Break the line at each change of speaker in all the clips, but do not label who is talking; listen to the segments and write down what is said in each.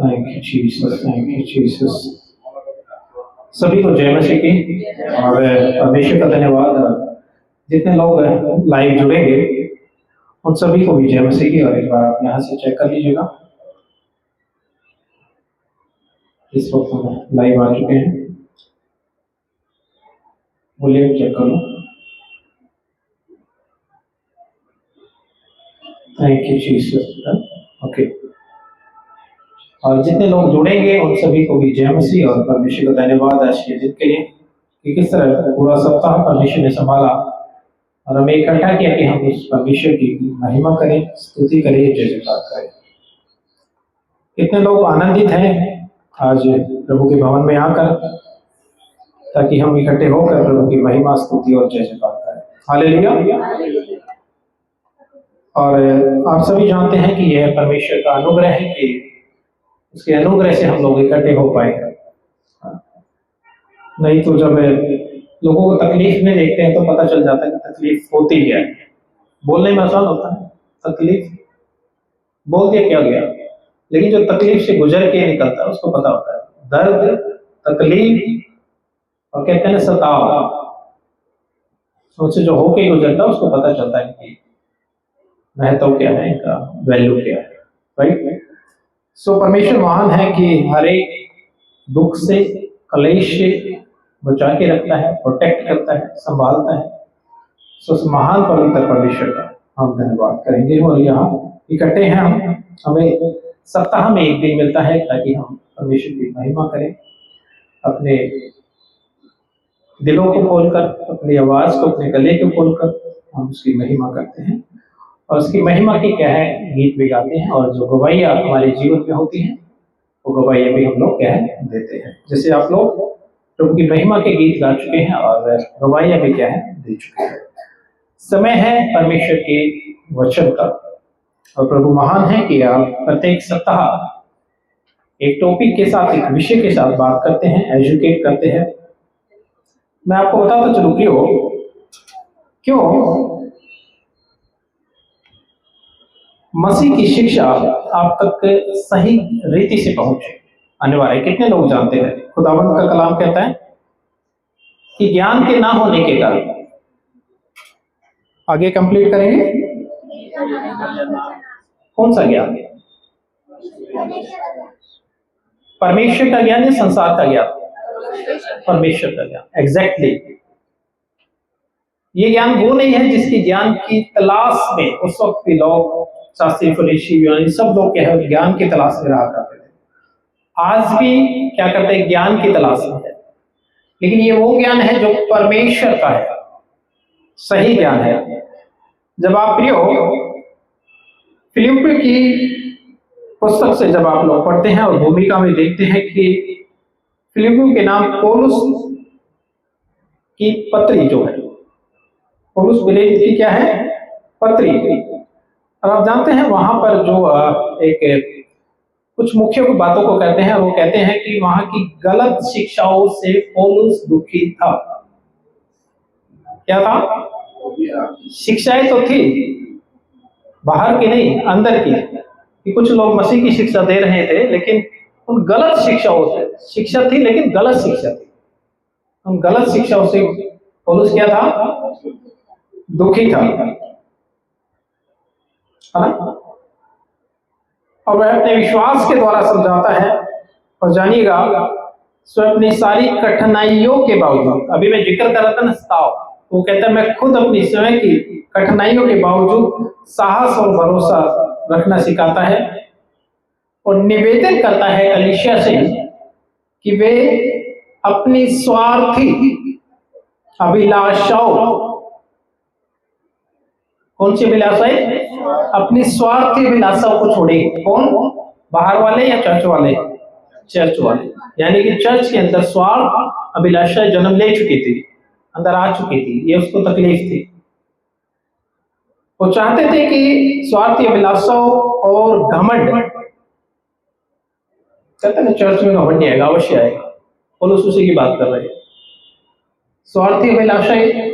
Thank you Jesus, thank you Jesus. सभी को जय मसीह की और परमेश्वर का धन्यवाद। जितने लोग लाइव जुड़ेंगे उन सभी को भी जय मसीह की। और एक बार आप यहाँ से चेक कर लीजिएगा, इस वक्त हम लाइव आ चुके हैं। बोलिए, चेक कर लो। Thank you Jesus. ओके, और जितने लोग जुड़ेंगे उन सभी को भी जय मसीह और परमेश्वर का धन्यवाद आज के दिन के लिए कि किस तरह पूरा सप्ताह परमेश्वर ने संभाला और हमें इकट्ठा किया कि हम उस परमेश्वर की महिमा करें, स्तुति करें, जय जयकार करें। कितने लोग आनंदित हैं आज प्रभु के भवन में आकर, ताकि हम इकट्ठे होकर प्रभु की महिमा, स्तुति और जय जयकार करें। हालेलुया। और आप सभी जानते हैं कि यह परमेश्वर का अनुग्रह है कि उसके अनुग्रह से हम लोग इकट्ठे हो पाए। नहीं तो जब लोगों को तकलीफ में देखते हैं तो पता चल जाता है कि तकलीफ होती है। बोलने में आसान होता है, तकलीफ बोल दिया क्या गया, लेकिन जो तकलीफ से गुजर के निकलता है उसको पता होता है। दर्द, तकलीफ और कहते हैं सताव, उससे जो होके गुजरता है उसको पता चलता है कि महत्व क्या है, इनका वैल्यू क्या है। राइट। सो परमेश्वर महान है कि हर एक दुख से, कलेश से बचा के रखता है, प्रोटेक्ट करता है, संभालता है। सो उस महान पवित्र परमेश्वर का हम धन्यवाद करेंगे। और यहाँ इकट्ठे हैं हमें सप्ताह में एक दिन मिलता है ताकि हम परमेश्वर की महिमा करें, अपने दिलों को खोलकर, अपनी आवाज को, अपने गले को खोलकर हम उसकी महिमा करते हैं। और उसकी महिमा की क्या है, गीत भी गाते हैं। और जो गवाहियाँ हमारे जीवन में होती हैं वो गवाहियाँ भी हम लोग क्या है देते हैं। जैसे आप लोग प्रभु की महिमा के गीत गा चुके हैं और गवाहियाँ भी क्या है दे चुके हैं। समय है परमेश्वर के वचन का, और प्रभु महान है कि आप प्रत्येक सप्ताह एक टॉपिक के साथ, एक विषय के साथ बात करते हैं, एजुकेट करते हैं। मैं आपको बताता चलूं क्यों मसीह की शिक्षा आप तक सही रीति से पहुंचे अनिवार्य है। कितने लोग जानते हैं खुदावंद का कलाम कहता है कि ज्ञान के ना होने के कारण, आगे कंप्लीट करेंगे, कौन सा ज्ञान? परमेश्वर का ज्ञान या संसार का ज्ञान? परमेश्वर का ज्ञान। एग्जैक्टली। ये ज्ञान वो नहीं है जिसकी ज्ञान की तलाश में उस वक्त भी लोग, शास्त्री, फरीसी, सब लोग क्या है ज्ञान की तलाश में रहा करते थे। आज भी क्या करते हैं, ज्ञान की तलाश में है, लेकिन ये वो ज्ञान है जो परमेश्वर का है, सही ज्ञान है। जब आप प्रियो फिलिप्पी की पुस्तक से जब आप लोग पढ़ते हैं और भूमिका में देखते हैं कि फिलिप्पी के नाम पौलुस की पत्री जो है, पौलुस विलेज की क्या है पत्री। और आप जानते हैं वहां पर जो एक कुछ मुख्य बातों को कहते हैं, वो कहते हैं कि वहां की गलत शिक्षाओं से पौलुस दुखी था। क्या था? शिक्षाएं तो थी, बाहर की नहीं, अंदर की, कि कुछ लोग मसीह की शिक्षा दे रहे थे लेकिन उन गलत शिक्षाओं से, शिक्षा थी लेकिन गलत शिक्षा थी, उन गलत शिक्षाओं से पौलुस क्या था? दुखी था। और वह अपने विश्वास के द्वारा समझाता है। और जानिएगा, सो अपनी सारी कठिनाइयों के बावजूद, अभी मैं जिक्र कर रहा था ना सताव, वो कहता है मैं खुद अपनी स्वयं की कठिनाइयों के बावजूद साहस और भरोसा रखना सिखाता है और निवेदन करता है कलीसिया से कि वे अपनी स्वार्थी अभिलाषाओं, कौन सी अभिलाषाएं? अपनी स्वार्थी अभिलाषाओं को छोड़ेंगे। कौन? बाहर वाले या चर्च वाले? चर्च वाले। यानी कि चर्च के अंदर स्वार्थ अभिलाषाएं जन्म ले चुकी थी, अंदर आ चुकी थी, ये उसको तकलीफ थी। वो चाहते थे कि स्वार्थी अभिलाषाओं और घमंड, कहते हैं चर्च में घमंड आएगा, अवश्य आएगा, पौलुस उसी की बात कर रहे हैं। स्वार्थी अभिलाषाएं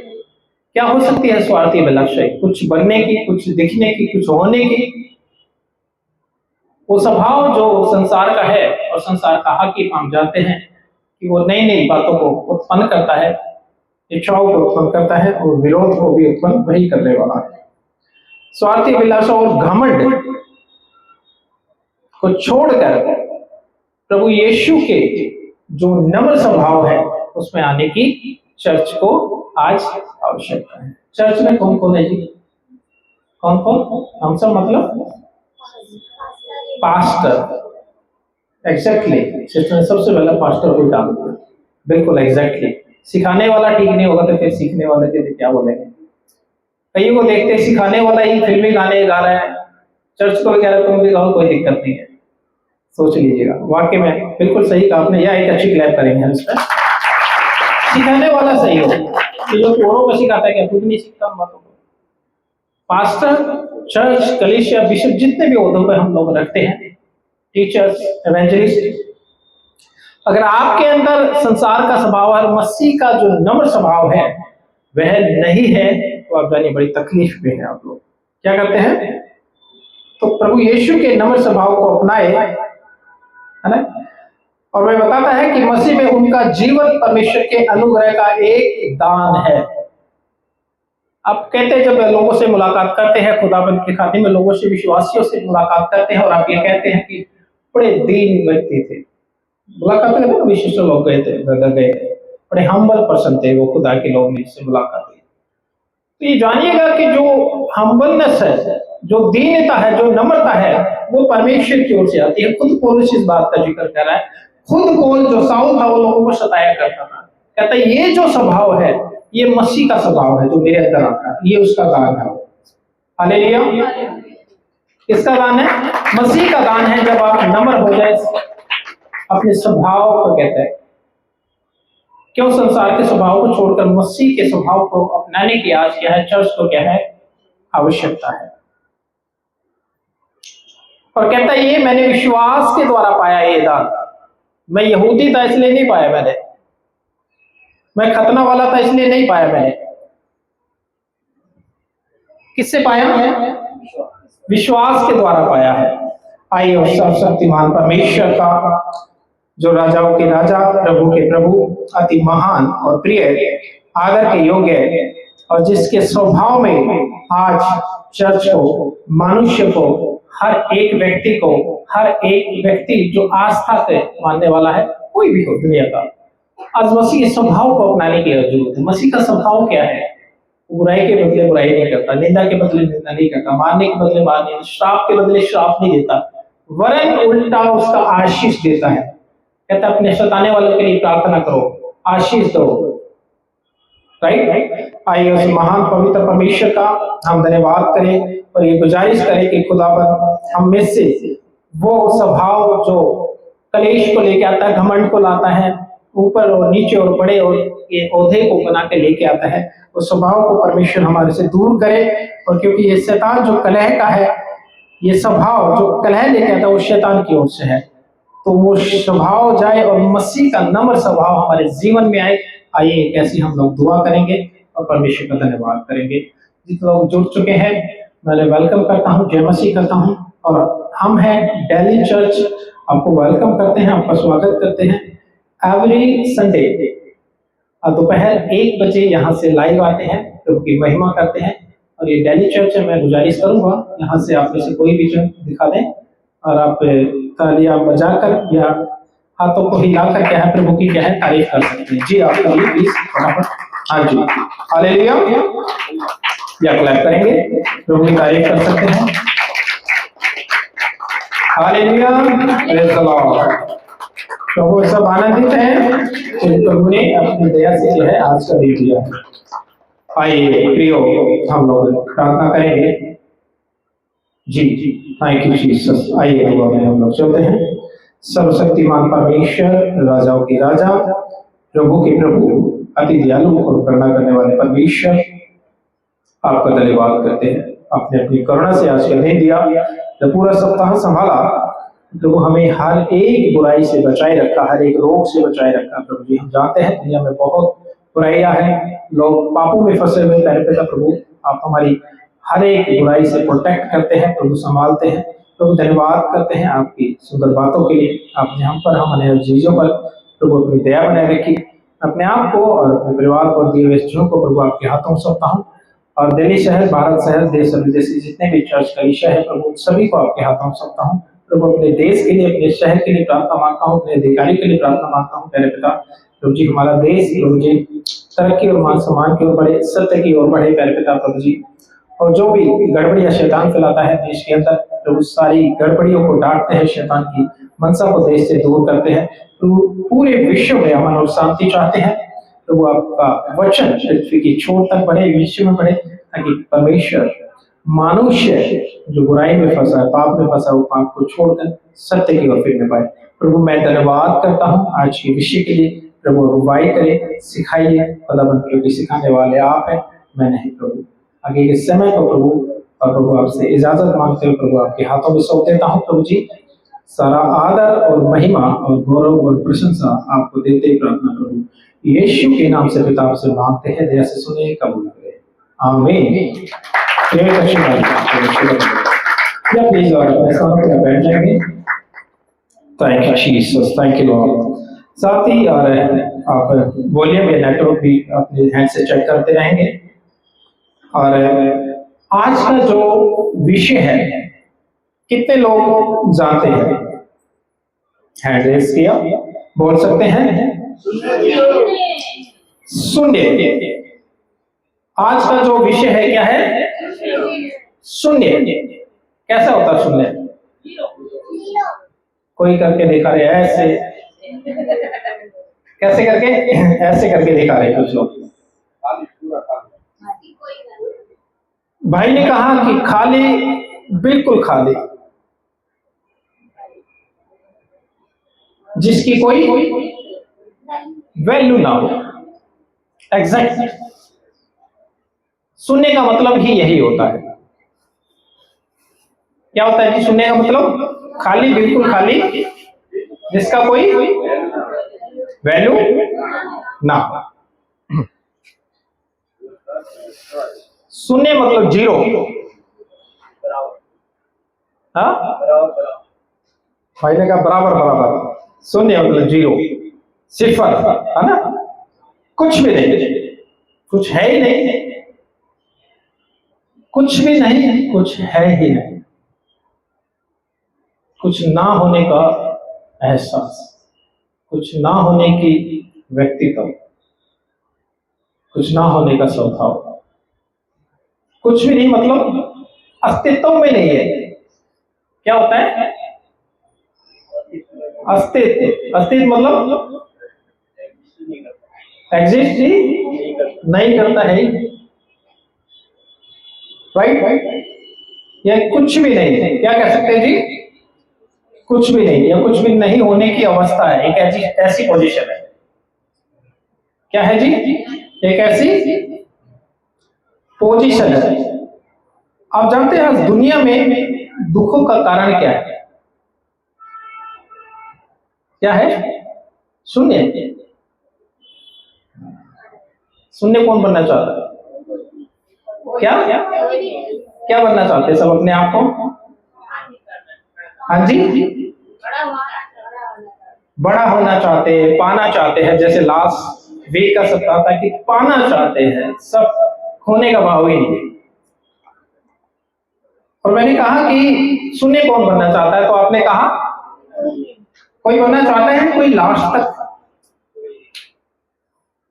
क्या हो सकती है? स्वार्थी अभिलाषाएं कुछ बनने की, कुछ दिखने की, कुछ होने की, वो स्वभाव जो संसार का है और संसार का हाकिम हम जानते हैं कि वो नई नई बातों को उत्पन्न करता है, इच्छाओं को उत्पन्न करता है और विरोध को भी उत्पन्न वही करने वाला है। स्वार्थी अभिलाषा और घमंड को छोड़कर प्रभु यीशु के जो नम्र स्वभाव है उसमें आने की चर्च को आज आवश्यकता है। चर्च में कौन कौन है जी? कौन कौन? हम सब मतलब पास्टर। एग्जैक्टली सिस्टर ने सबसे पहले पास्टर को डाल दिया। बिल्कुल एग्जैक्टली। सिखाने वाला ठीक नहीं होगा तो फिर सीखने वाले के लिए क्या बोलेंगे? कई को देखते हैं सिखाने वाला ही फिल्मी गाने गा रहा है, चर्च को कह रहा है तुम भी गाओ, कोई दिक्कत नहीं है। सोच लीजिएगा, वाकई में बिल्कुल सही कहा आपने। यह एक अच्छी क्लैप करेंगे हम इस पर। सिखाने वाला सही हो कि जो औरों को सिखाता है, क्या खुद नहीं सीखता बातों को। पास्टर, चर्च, कलीसिया, बिशप, जितने भी ओहदों पर हम लोग रखते हैं, टीचर्स, एवेंजलिस्ट, अगर आपके अंदर संसार का स्वभाव और मसीह का जो नम्र स्वभाव है वह नहीं है तो आप जानिए बड़ी तकलीफ में है। आप लोग क्या करते हैं? तो प्रभु यीशु के नम्र स्वभाव को अपनाए, है ना? और वह बताता है कि मसीह में उनका जीवन परमेश्वर के अनुग्रह का एक दान है। आप कहते हैं जब लोगों से मुलाकात करते हैं, खुदाबंद के खाते में लोगों से, विश्वासियों से मुलाकात करते हैं और आप ये कहते हैं कि बड़े दीन व्यक्ति थे, मुलाकात करते हैं, विशिष्ट लोग गए थे, ब्रदर गए थे, बड़े हम्बल पर्सन थे वो, खुदा के लोग ने इससे मुलाकात की। तो ये जानिएगा कि जो हम्बलनेस है, जो दीनता है, जो नम्रता है, वो परमेश्वर की ओर से आती है। खुद पौलुस इस बात का जिक्र कर रहा है। खुद पौल जो साउल था वो लोगों को सताया करता था, कहता है ये जो स्वभाव है ये मसीह का स्वभाव है जो मेरे अंदर आता है, ये उसका दान है। हालेलुया। किसका दान है? मसीह का दान है। जब आप नम्र हो जाए अपने स्वभाव को, कहते हैं क्यों संसार के स्वभाव को छोड़कर मसीह के स्वभाव को अपनाने की आज क्या है? चर्च को क्या है? आवश्यकता है। और कहता है ये मैंने विश्वास के द्वारा पाया ये दान। मैं यहूदी था इसलिए नहीं पाया मैंने, मैं खतना वाला था इसलिए नहीं पाया मैंने। किससे पाया? विश्वास के द्वारा पाया है। आइए उस सर्वशक्तिमान परमेश्वर का, जो राजाओं के राजा, प्रभु के प्रभु, अति महान और प्रिय, आदर के योग्य और जिसके स्वभाव में आज चर्च को, मनुष्य को, हर एक व्यक्ति को, हर एक व्यक्ति जो आस्था से मानने वाला है, कोई भी हो दुनिया का, आज मसीह के स्वभाव को अपनाने की जरूरत है। मसीह का स्वभाव क्या है? बुराई के बदले बुराई नहीं करता, निंदा के बदले निंदा नहीं करता, मारने के बदले मारने, श्राप के बदले श्राप नहीं देता, वरन उल्टा उसका आशीष देता है। कहता अपने सताने वालों के लिए प्रार्थना करो, आशीष दो। राइट? आइए उस महान पवित्र परमेश्वर का हम धन्यवाद करें और ये गुजारिश करें कि खुदाबंद हम में से वो स्वभाव जो कलेश को लेके आता है, घमंड को लाता है, ऊपर और नीचे और बड़े और ये ओहदे को बना के लेके आता है, उस स्वभाव को परमेश्वर हमारे से दूर करे। और क्योंकि ये शैतान जो कलह का है, ये स्वभाव जो कलह लेके आता है वो शैतान की ओर से है, तो वो स्वभाव जाए और मसीह का नम्र स्वभाव हमारे जीवन में आए। आइए कैसे हम लोग दुआ करेंगे और परमेश्वर का धन्यवाद करेंगे। जितने लोग जुड़ चुके हैं मैं वेलकम करता हूँ, जय मसीह करता हूँ। और हम हैं डेली चर्च, आपको वेलकम करते हैं, आपका स्वागत करते हैं। एवरी संडे दोपहर 1 बजे यहाँ से लाइव आते हैं, प्रभु की महिमा करते हैं। और ये डेली चर्च है, मैं गुजारिश करूंगा यहाँ से आप में से कोई भी जन दिखा दें और आप तालियां बजाकर या हाथों को हिलाकर क्या है प्रभु की क्या है तारीफ कर सकते हैं। जी आप करिए प्लीज फटाफट। हाँ जी, हालेलुया। या क्लैप करेंगे, प्रभु की तारीफ कर सकते हैं। Hallelujah, praise the Lord. प्रभु सब आनंदित हैं कि प्रभु ने अपनी दया से जो है आज का दे दिया। आइए प्रियो हम लोग प्रार्थना करेंगे। जी थैंक यू जीसस। आइए दुआ में हम लोग चलते हैं। सर्वशक्तिमान परमेश्वर, राजाओं के राजा, प्रभु के प्रभु, अति दयालु और करुणा करने वाले परमेश्वर, आपका धन्यवाद करते हैं। आपने अपनी करुणा से आज का दिन दिया, जब पूरा सप्ताह संभाला, प्रभु हमें हर एक बुराई से बचाए रखा, हर एक रोग से बचाए रखा। प्रभु जी हम जानते हैं दुनिया में बहुत बुराइयां हैं, लोग पापों में फंसे हुए पैर पे। प्रभु आप हमारी हर एक बुराई से प्रोटेक्ट करते हैं, प्रभु संभालते हैं। प्रभु धन्यवाद करते हैं आपकी सुंदर बातों के लिए। आपने हम पर, हमारे चीजों पर प्रभु अपनी दया बनाए रखी। अपने आप को और अपने परिवार को, दिए हुए चीजों को प्रभु आपके हाथों में सौंपता हूँ। और दिल्ली शहर, भारत शहर, देश और विदेश के जितने भी चर्च का विषय है प्रभु, सभी को आपके हाथों में सौंपता हूँ। प्रभु अपने देश के लिए, अपने शहर के लिए प्रार्थना मांगता हूँ, अपने अधिकारी के लिए प्रार्थना मांगता हूँ। प्यारे पिता प्रभु जी, हमारा देश प्रभु जी तरक्की और मान सम्मान की ओर बढ़े, सत्य की ओर बढ़े प्यारे पिता प्रभु जी। और जो भी गड़बड़ी या शैतान फैलाता है देश के अंदर प्रभु, सारी गड़बड़ियों को डांटते हैं, शैतान की मनसा को देश से दूर करते हैं। प्रभु पूरे विश्व में अमन और शांति चाहते हैं। प्रभु आपका वचन पृथ्वी की छोर तक बढ़े, विश्व में बढ़े, ताकि परमेश्वर मनुष्य जो बुराई में फंसा है, पाप में फंसा, वो पाप को छोड़कर सत्य की ओर फिरने पाए। प्रभु मैं धन्यवाद करता हूँ आज के विषय के लिए। प्रभु अगुवाई करे, सिखाइए, खुदाबंद क्योंकि सिखाने वाले आप हैं, मैं नहीं प्रभु। आगे के समय को प्रभु, और प्रभु आपसे इजाजत मांगते हुए प्रभु आपके हाथों में सौंप देता हूँ। प्रभु जी सारा आदर और महिमा और गौरव और प्रशंसा आपको देते ही प्रार्थना प्रभु यीशु के नाम से पिता से मांगते हैं, दया से सुने, कबूल करें, आमीन। प्लीज और बैठ जाएंगे। Thank you Jesus, thank you Lord. साथ ही और आप वॉल्यूम या नेटवर्क भी अपने हैंड से चेक करते रहेंगे। और आज का जो विषय है कितने लोग जानते हैं? हैंड रेस किया, बोल सकते हैं शून्य। आज का जो विषय है क्या है? शून्य। कैसा होता है शून्य? कोई करके दिखा रहे ऐसे, कैसे करके? ऐसे करके दिखा रहे कुछ लोग। भाई ने कहा कि खाली, बिल्कुल खाली, जिसकी कोई वैल्यू ना हो। एग्जैक्ट सुनने का मतलब ही यही होता है। क्या होता है कि सुनने का मतलब? खाली, बिल्कुल खाली, जिसका कोई वैल्यू ना। शून्य मतलब जीरो। हाँ, भाई ने कहा बराबर बराबर। शून्य मतलब जीरो, सिफर, है ना? कुछ भी नहीं, कुछ है ही नहीं, कुछ भी नहीं, कुछ है ही नहीं। कुछ ना होने का एहसास, कुछ ना होने की व्यक्तित्व, कुछ ना होने का स्वभाव, कुछ भी नहीं मतलब अस्तित्व में नहीं है। क्या होता है? अस्तित्व। अस्तित्व मतलब एग्जिस्ट ही नहीं करता है, राइट? यह कुछ भी नहीं है। क्या कह सकते हैं जी? कुछ भी नहीं, या कुछ भी नहीं होने की अवस्था है, एक ऐसी पोजीशन है। क्या है जी? एक ऐसी पोजीशन है। आप जानते हैं आज दुनिया में दुखों का कारण क्या है? क्या है? शून्य। शून्य कौन बनना चाहता है? क्या क्या बनना चाहते हैं सब अपने आप को? हाँ जी, बड़ा होना चाहते हैं, पाना चाहते हैं। जैसे लास्ट वीक का सप्ताह था कि पाना चाहते हैं, सब होने का भाव ही नहीं है। और मैंने कहा कि शून्य कौन बनना चाहता है, तो आपने कहा कोई बनना चाहता है, कोई लास्ट तक।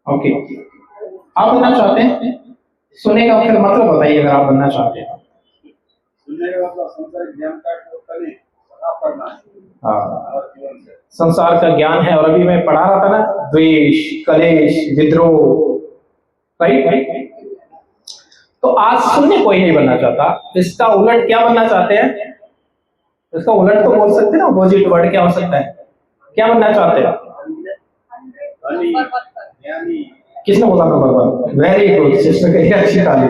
ओके, आप बनना चाहते हैं शून्य का फिर मतलब बताइए अगर आप बनना चाहते हैं। हाँ, संसार का ज्ञान है। और अभी मैं पढ़ा रहा था ना, द्वेष, कलेश, विद्रोह, राइट? तो आज शून्य कोई नहीं बनना चाहता। इसका उलट क्या बनना चाहते हैं? इसका उलट तो बोल सकते हैं ना, अपोजिट वर्ड क्या हो सकता है? क्या बनना चाहते हैं? किसने बोला number one? Very good sister, करिए अच्छी ताली।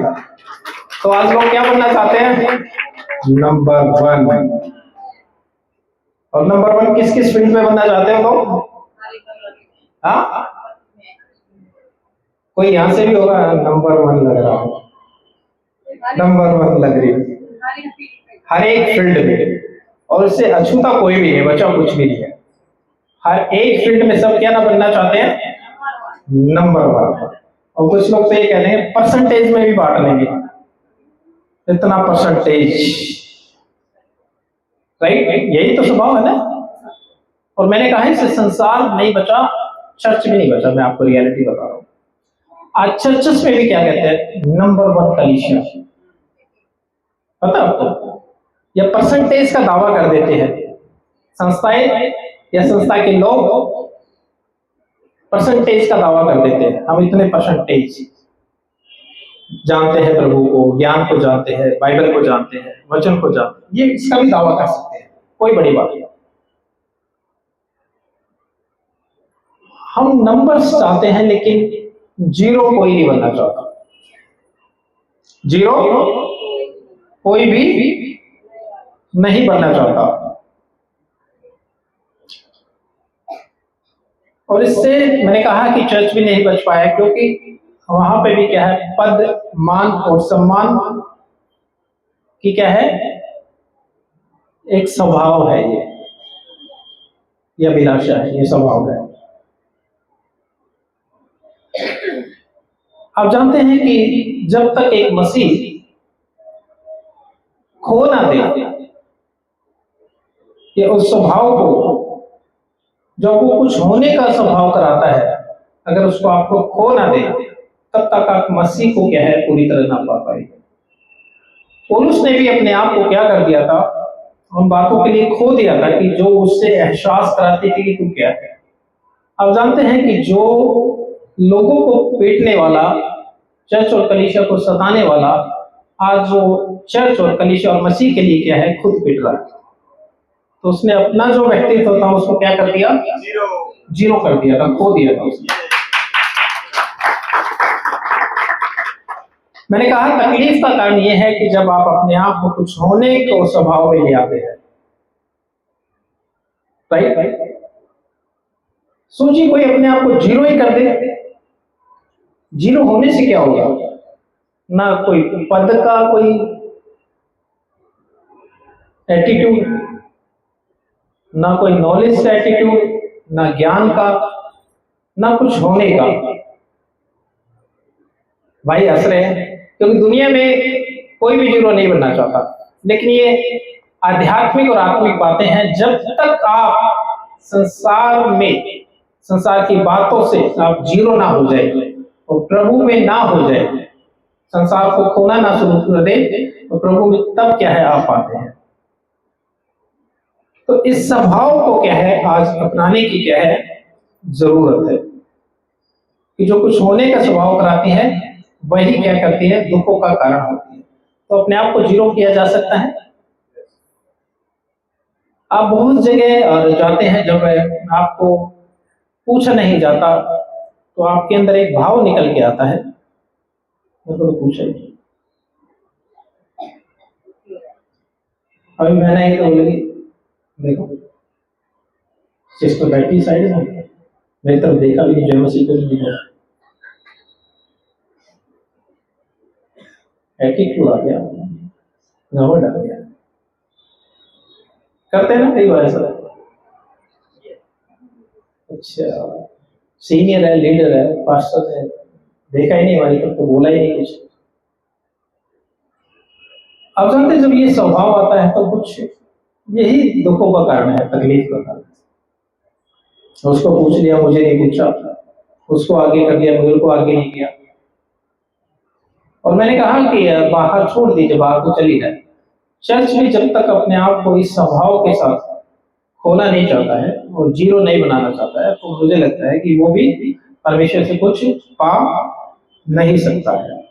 तो आज लोग क्या बनना चाहते हैं? Number one. और नंबर वन किस किस फील्ड में बनना चाहते हो लोग? हाँ, कोई यहां से भी होगा नंबर वन लग रहा हो, नंबर वन लग रही, हर एक फील्ड में। और इससे अछूता कोई भी नहीं बचा, कुछ भी नहीं है। हर एक फील्ड में सब क्या ना बनना चाहते हैं, नंबर वन। और कुछ लोग तो ये कह रहे हैं परसेंटेज में भी बांट लेंगे, इतना परसेंटेज, राइट? यही तो स्वभाव है ना। और मैंने कहा इससे संसार नहीं बचा, चर्च भी नहीं बचा। मैं आपको रियलिटी बता रहा हूं, आज चर्चेस में भी क्या कहते हैं, नंबर वन कलीसिया। पता आपको, या परसेंटेज का दावा कर देते हैं संस्थाएं या संस्था के लोग, परसेंटेज का दावा कर देते हैं। हम इतने परसेंटेज जानते हैं, प्रभु को, ज्ञान को जानते हैं, बाइबल को जानते हैं, वचन को जानते हैं, ये इसका भी दावा कर सकते हैं, कोई बड़ी बात नहीं। हम नंबर्स चाहते हैं लेकिन जीरो कोई नहीं बनना चाहता। जीरो कोई भी नहीं बनना चाहता। और इससे मैंने कहा कि चर्च भी नहीं बच पाया, क्योंकि वहां पे भी क्या है, पद, मान और सम्मान की क्या है, एक स्वभाव है, ये अभिलाषा है, ये स्वभाव है। आप जानते हैं कि जब तक एक मसीह खो ना दे कि उस स्वभाव को, जो आपको कुछ होने का स्वभाव कराता है, अगर उसको आपको खो ना दे, तब तक आप मसीह को क्या है, पूरी तरह ना पा पाएंगे। पौलुस ने भी अपने आप को क्या कर दिया था, उन बातों के लिए खो दिया था कि जो उससे एहसास कराती थी कि तू क्या है। आप जानते हैं कि जो लोगों को पीटने वाला, चर्च और कलीसिया को सताने वाला, आज वो चर्च और कलीसिया और मसीह के लिए क्या है, खुद पीट रहा है। तो उसने अपना जो व्यक्तित्व था उसको क्या कर दिया, जीरो कर दिया था, खो दिया था उसने। मैंने कहा तकलीफ का कारण यह है कि जब आप अपने आप को कुछ होने को स्वभाव में ले आते हैं, राइट? सोचिए कोई अपने आप को जीरो ही कर दे, जीरो होने से क्या होगा, ना कोई पद का कोई एटीट्यूड, ना कोई नॉलेज का एटीट्यूड, ना ज्ञान का, ना कुछ होने का। भाई हंस रहे हैं क्योंकि दुनिया में कोई भी जीरो नहीं बनना चाहता, लेकिन ये आध्यात्मिक और आत्मिक बातें हैं। जब तक आप संसार में, संसार की बातों से आप जीरो ना हो जाए और प्रभु में ना हो जाए, संसार को खोना ना शुरू कर दे, तो प्रभु में तब क्या है, आप पाते हैं। तो इस स्वभाव को क्या है, आज अपनाने की क्या है, जरूरत है कि जो कुछ होने का स्वभाव कराती है वही क्या करती है, दुखों का कारण होती है। तो अपने आप को जीरो किया जा सकता है। आप बहुत जगह जाते हैं, जब आपको पूछा नहीं जाता तो आपके अंदर एक भाव निकल के आता है, तो पूछा ही। अभी मैंने एक बोली, देखो सिस्टर बैठी साइड में, मेरी तरफ देखा भी नहीं, जय मसीह को नहीं देखा, एटीट्यूड आ गया, घमंड आ गया। करते हैं ना कई बार ऐसा। अच्छा, सीनियर है, लीडर है, पास्टर है, देखा ही नहीं हमारी तरफ तो बोला ही नहीं कुछ। अब जानते हैं जब ये स्वभाव आता है तो कुछ यही दुखों का कारण है, तकलीफ का कारण। उसको पूछ लिया, मुझे नहीं पूछा, उसको आगे कर दिया, मुझे को आगे नहीं किया। और मैंने कहा कि बाहर छोड़ दीजिए, बाहर को चली जाए। चर्च भी जब तक अपने आप को इस स्वभाव के साथ खोना नहीं चाहता है और जीरो नहीं बनाना चाहता है, तो मुझे लगता है कि वो भी परमेश्वर से कुछ पा नहीं सकता है।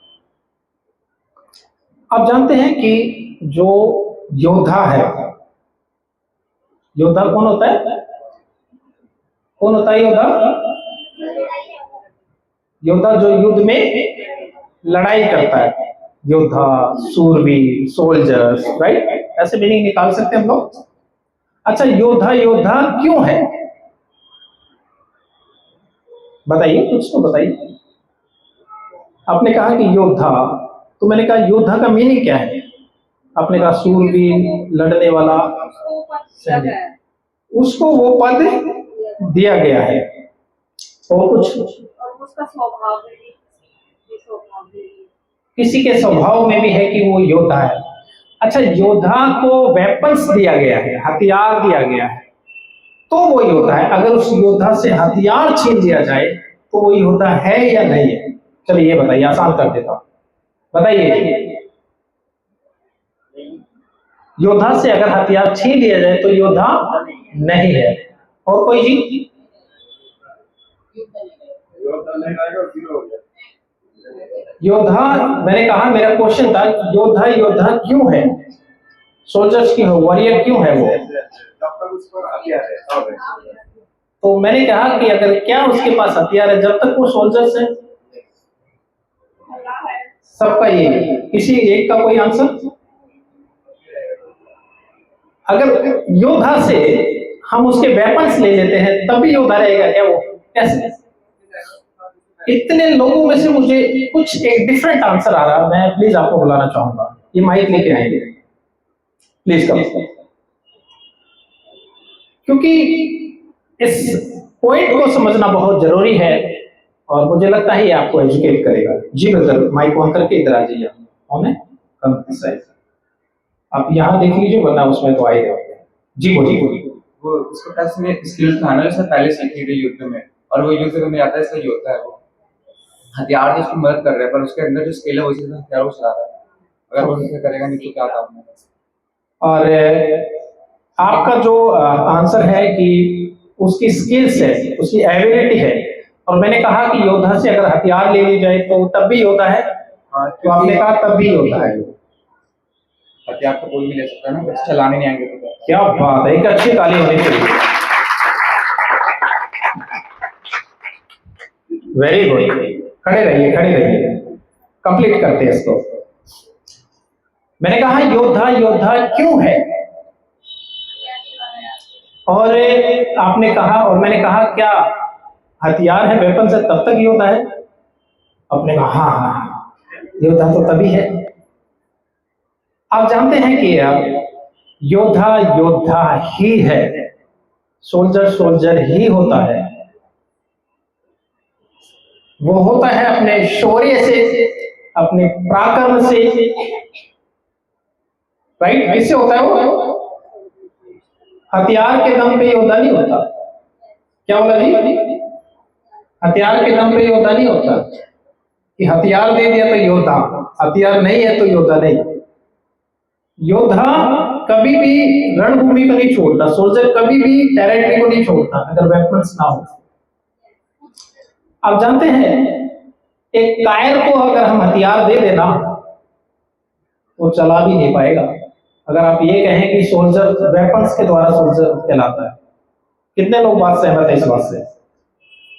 आप जानते हैं कि जो योद्धा है, योद्धा कौन होता है, कौन होता है योद्धा? योद्धा जो युद्ध में लड़ाई करता है, योद्धा, सूरवीर, सोल्जर्स, राइट? ऐसे मीनिंग निकाल सकते हैं हम लोग। अच्छा, योद्धा योद्धा क्यों है, बताइए, कुछ तो बताइए। आपने कहा कि योद्धा, तो मैंने कहा योद्धा का मीनिंग क्या है? आपने कहा सूरवीर, लड़ने वाला, सैनिक, उसको वो पद दिया गया है। और कुछ
उसका स्वभाव
किसी के स्वभाव में भी है कि वो योद्धा है। अच्छा, योद्धा को वेपन्स दिया गया है, हथियार दिया गया है, तो वो योद्धा है। अगर उस योद्धा से हथियार छीन लिया जाए तो वो योद्धा है या नहीं है? चलिए ये बताइए, आसान कर देता हूं, बताइए। योद्धा से अगर हथियार छीन लिया जाए तो योद्धा नहीं है। और कोई जी? योद्धा, मैंने कहा, मेरा क्वेश्चन था योद्धा योद्धा क्यों है? सोल्जर्स क्यों है, वॉरियर क्यों है वो? तो मैंने कहा कि अगर क्या उसके पास हथियार है जब तक वो सोल्जर्स है? सबका ये, किसी एक का कोई आंसर? अगर योद्धा से हम उसके वेपन्स ले लेते हैं तब भी योद्धा रहेगा क्या वो? कैसे? इतने लोगों में से मुझे कुछ एक डिफरेंट आंसर आ रहा, मैं प्लीज आपको बुलाना चाहूंगा, ये माइक लेके आएंगे प्लीज कम, क्योंकि इस पॉइंट को समझना बहुत जरूरी है और मुझे लगता है ये आपको एजुकेट करेगा। जी ब्रदर, माइक ऑन करके इधर आ जाइए। कौन है? आप यहाँ देख लीजिए, वरना उसमें तो आए रहे। जी बोलिए।
वो उसके पास में स्किल था ना, जैसे पहले सीखी थी युद्ध में, और वो युद्ध करने आता है, इसलिए योद्धा है। वो हथियार से उसकी मदद कर रहे हैं, पर उसके अंदर जो स्किल है उसी से हथियार वो चला रहा है। अगर वो नहीं करेगा नहीं तो क्या काम है?
और आपका जो आंसर है कि उसकी स्किल्स है, उसकी एबिलिटी है, और मैंने कहा कि योद्धा से अगर हथियार ले ली जाए तो तब भी योद्धा है। तो आपने कहा तब भी योद्धा है।
हथियार तो कोई भी ले सकता है ना, बस चलाने नहीं आएंगे तो
क्या बात है, एक अच्छी ताली होनी चाहिए। वेरी गुड, खड़े रहिए, खड़े रहिए, कंप्लीट करते हैं इसको। मैंने कहा योद्धा योद्धा क्यों है, और आपने कहा, और मैंने कहा क्या हथियार है, वेपन से तब तक योद्धा है? आपने कहा हाँ, योद्धा तो तभी है। आप जानते हैं कि योद्धा योद्धा ही है, सोल्जर सोल्जर ही होता है। वो होता है अपने शौर्य से, अपने पराक्रम से, राइट? किससे होता है वो? हथियार के दम पे योद्धा नहीं होता। क्या बोला जी? हथियार के दम पे योद्धा नहीं होता कि हथियार दे दिया तो योद्धा, हथियार नहीं है तो योद्धा नहीं। योद्धा कभी भी रणभूमि को नहीं छोड़ता, सोल्जर कभी भी टेरिटरी को नहीं छोड़ता अगर वेपन्स ना हो। आप जानते हैं एक कायर को अगर हम हथियार दे देना वो चला भी नहीं पाएगा। अगर आप ये कहें कि सोल्जर वेपन्स के द्वारा सोल्जर कहलाता है, कितने लोग बात सहमत है इस बात से?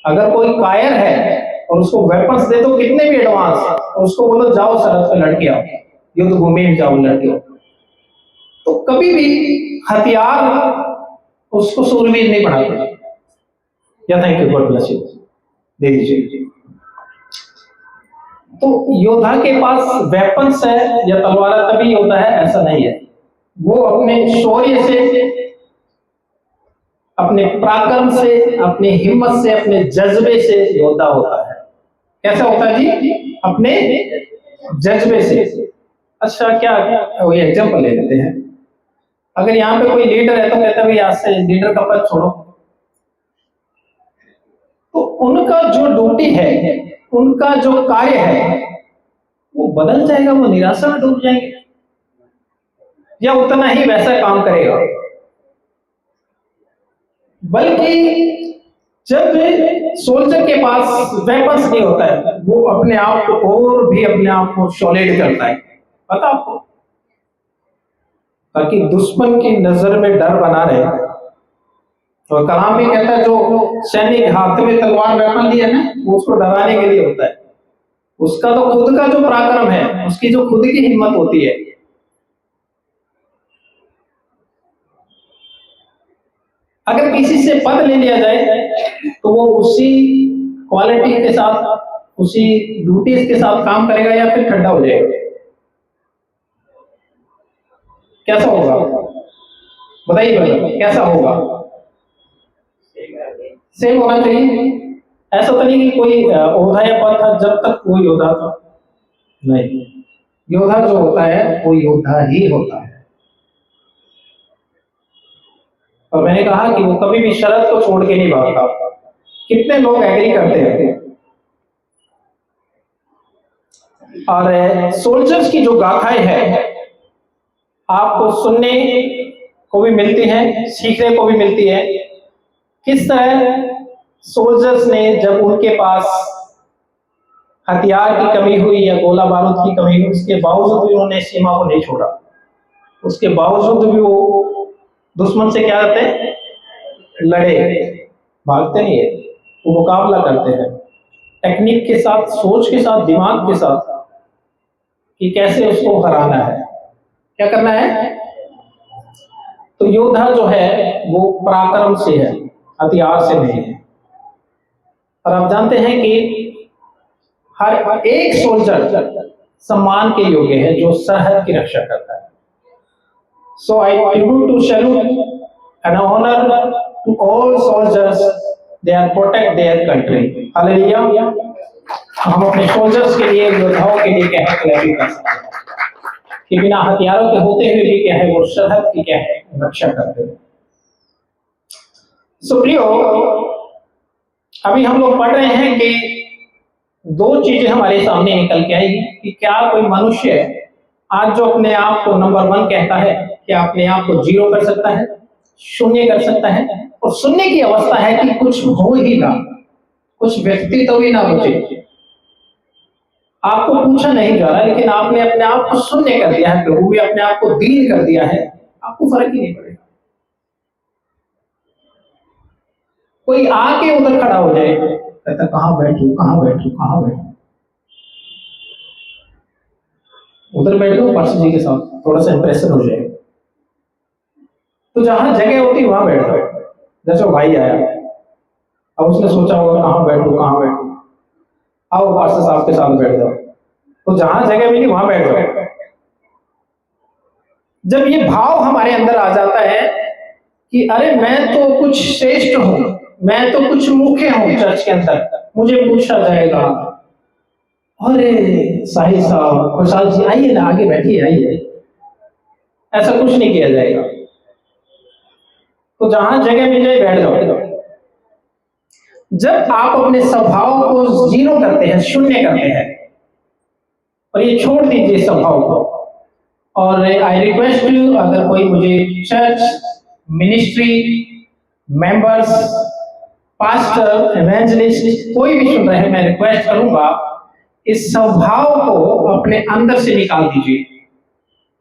अगर कोई कायर है और उसको वेपन्स दे दो कितने भी एडवांस, और उसको बोलो जाओ सरहद पे लड़के आओ, युद्ध भूमि में जाओ लड़के आओ, तो कभी भी हथियार उसको सूरवीर नहीं बनाते। या thank you, God bless you, दे दीजिए। तो योद्धा के पास वेपन्स है या तलवार तभी योद्धा है ऐसा नहीं है। वो अपने शौर्य से, अपने पराक्रम से, अपने हिम्मत से, अपने जज्बे से योद्धा होता है। कैसा होता है जी? अपने जज्बे से। अच्छा, क्या ये एग्जांपल ले लेते हैं। अगर यहाँ पे कोई लीडर है तो कहता है भाई आज से लीडर का पद छोड़ो, तो उनका जो ड्यूटी है, उनका जो कार्य है वो बदल जाएगा, वो निराशा में डूब जाएंगे या उतना ही वैसा काम करेगा। बल्कि जब सोल्जर के पास वेपन्स नहीं होता है वो अपने आप को और भी अपने आप को सॉलिड करता है, पता आपको, ताकि दुश्मन की नजर में डर बना रहे। और कलाम भी कहता है जो सैनिक हाथ में तलवार वेपन लिए ना वो उसको डराने के लिए होता है। उसका तो खुद का जो पराक्रम है, उसकी जो खुद की हिम्मत होती है। अगर किसी से पद ले लिया जाए तो वो उसी क्वालिटी के साथ, उसी ड्यूटीज के साथ काम करेगा या फिर ठंडा हो जाएगा? कैसा होगा? बताइए बताइए कैसा होगा? सेम होना चाहिए। ऐसा तो नहीं कि कोई ओहदा या पद था जब तक वो योद्धा था, नहीं। योद्धा जो होता है वो योद्धा ही होता है। और मैंने कहा कि वो कभी भी शर्त को छोड़ के नहीं भागता। कितने लोग एग्री करते हैं? और सोल्जर्स की जो गाथाएं हैं आपको सुनने को भी मिलती हैं, सीखने को भी मिलती है। किस तरह सोल्जर्स ने जब उनके पास हथियार की कमी हुई या गोला बारूद की कमी हुई, उसके बावजूद भी उन्होंने सीमा को नहीं छोड़ा। उसके बावजूद भी वो दुश्मन से क्या करते हैं? लड़े, भागते नहीं है, वो मुकाबला करते हैं टेक्निक के साथ, सोच के साथ, दिमाग के साथ कि कैसे उसको हराना है, क्या करना है। तो योद्धा जो है वो पराक्रम से है, हथियार से नहीं है। और आप जानते हैं कि हर एक सोल्जर सम्मान के योग्य है जो सरहद की रक्षा करता है। So I tribute to salute and honour to all soldiers, they are protect their country. Hallelujah. हम अपने सोल्जर्स के लिए, योद्धाओं के लिए क्या है, क्लैपिंग कर सकते हैं कि बिना हथियारों के होते हुए भी क्या है, वो सरहद की क्या है, रक्षा करते हैं। सो प्रियो, अभी हम लोग पढ़ रहे हैं कि दो चीजें हमारे सामने निकल के आई कि क्या कोई मनुष्य आज जो अपने आप को नंबर 1 कहता है, क्या अपने आप को 0 कर सकता है, शून्य कर सकता है? और सुनने की अवस्था है कि कुछ हो ही ना, कुछ व्यक्ति तो भी ना बचे। आपको पूछा नहीं जा रहा, लेकिन आपने अपने आप को शून्य कर दिया है, प्रभु भी अपने आप को दीन कर दिया है, आपको फर्क ही नहीं पड़ेगा। कोई आके उधर खड़ा हो जाए, कहता कहां बैठू, कहां बैठू, कहां बैठू, उधर बैठ लो पास्टर जी के साथ, थोड़ा सा इंप्रेशन हो जाए। तो जहां जगह होती वहां बैठ जाओ। जैसे वो भाई आया, अब उसने सोचा होगा कहां बैठू, कहां बैठू, आओ पास्टर साहब के साथ बैठ जाओ। तो जहां जगह मिली वहां बैठ जाओ। जब ये भाव हमारे अंदर आ जाता है कि अरे मैं तो कुछ श्रेष्ठ हूं, मैं तो कुछ मुख्य हूं चर्च के अंदर, मुझे पूछा जाएगा, अरे साहिल साहब, खुशहाल जी आइए ना, आगे बैठिए, आइए। ऐसा कुछ नहीं किया जाएगा। तो जहां जगह मिल जाए बैठ जाओ। जब आप अपने स्वभाव को 0 करते हैं, शून्य करते हैं, और ये छोड़ दीजिए स्वभाव को। और आई रिक्वेस्ट यू, अगर कोई मुझे church ministry members, pastor, evangelist कोई भी सुन रहे हैं, मैं रिक्वेस्ट करूंगा इस स्वभाव को अपने अंदर से निकाल दीजिए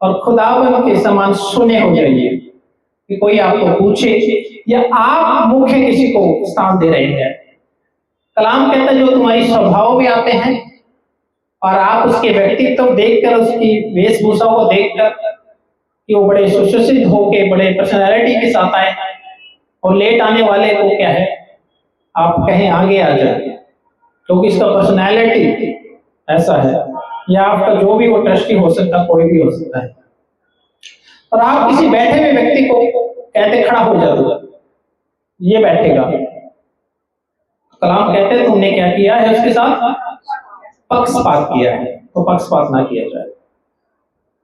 और खुदावन के समान सुने हो जाइए कि कोई आपको पूछे या आप मुख्य किसी को स्थान दे रहे हैं। कलाम कहता है जो तुम्हारी स्वभाव में आते हैं और आप उसके व्यक्तित्व देखकर, उसकी वेशभूषा को देखकर कि वो बड़े सुशिक्षित होके, बड़े पर्सनैलिटी के साथ आए, और लेट आने वाले को क्या है, आप कहें आगे आ जाए क्योंकि इसका पर्सनैलिटी ऐसा है, या आपका जो भी वो ट्रस्टी हो सकता, कोई भी हो सकता है। और आप किसी बैठे हुए व्यक्ति को कहते खड़ा हो जाओ, ये बैठेगा, कलाम कहते हैं तुमने क्या किया है उसके साथ, पक्षपात किया है, तो पक्षपात ना किया जाए।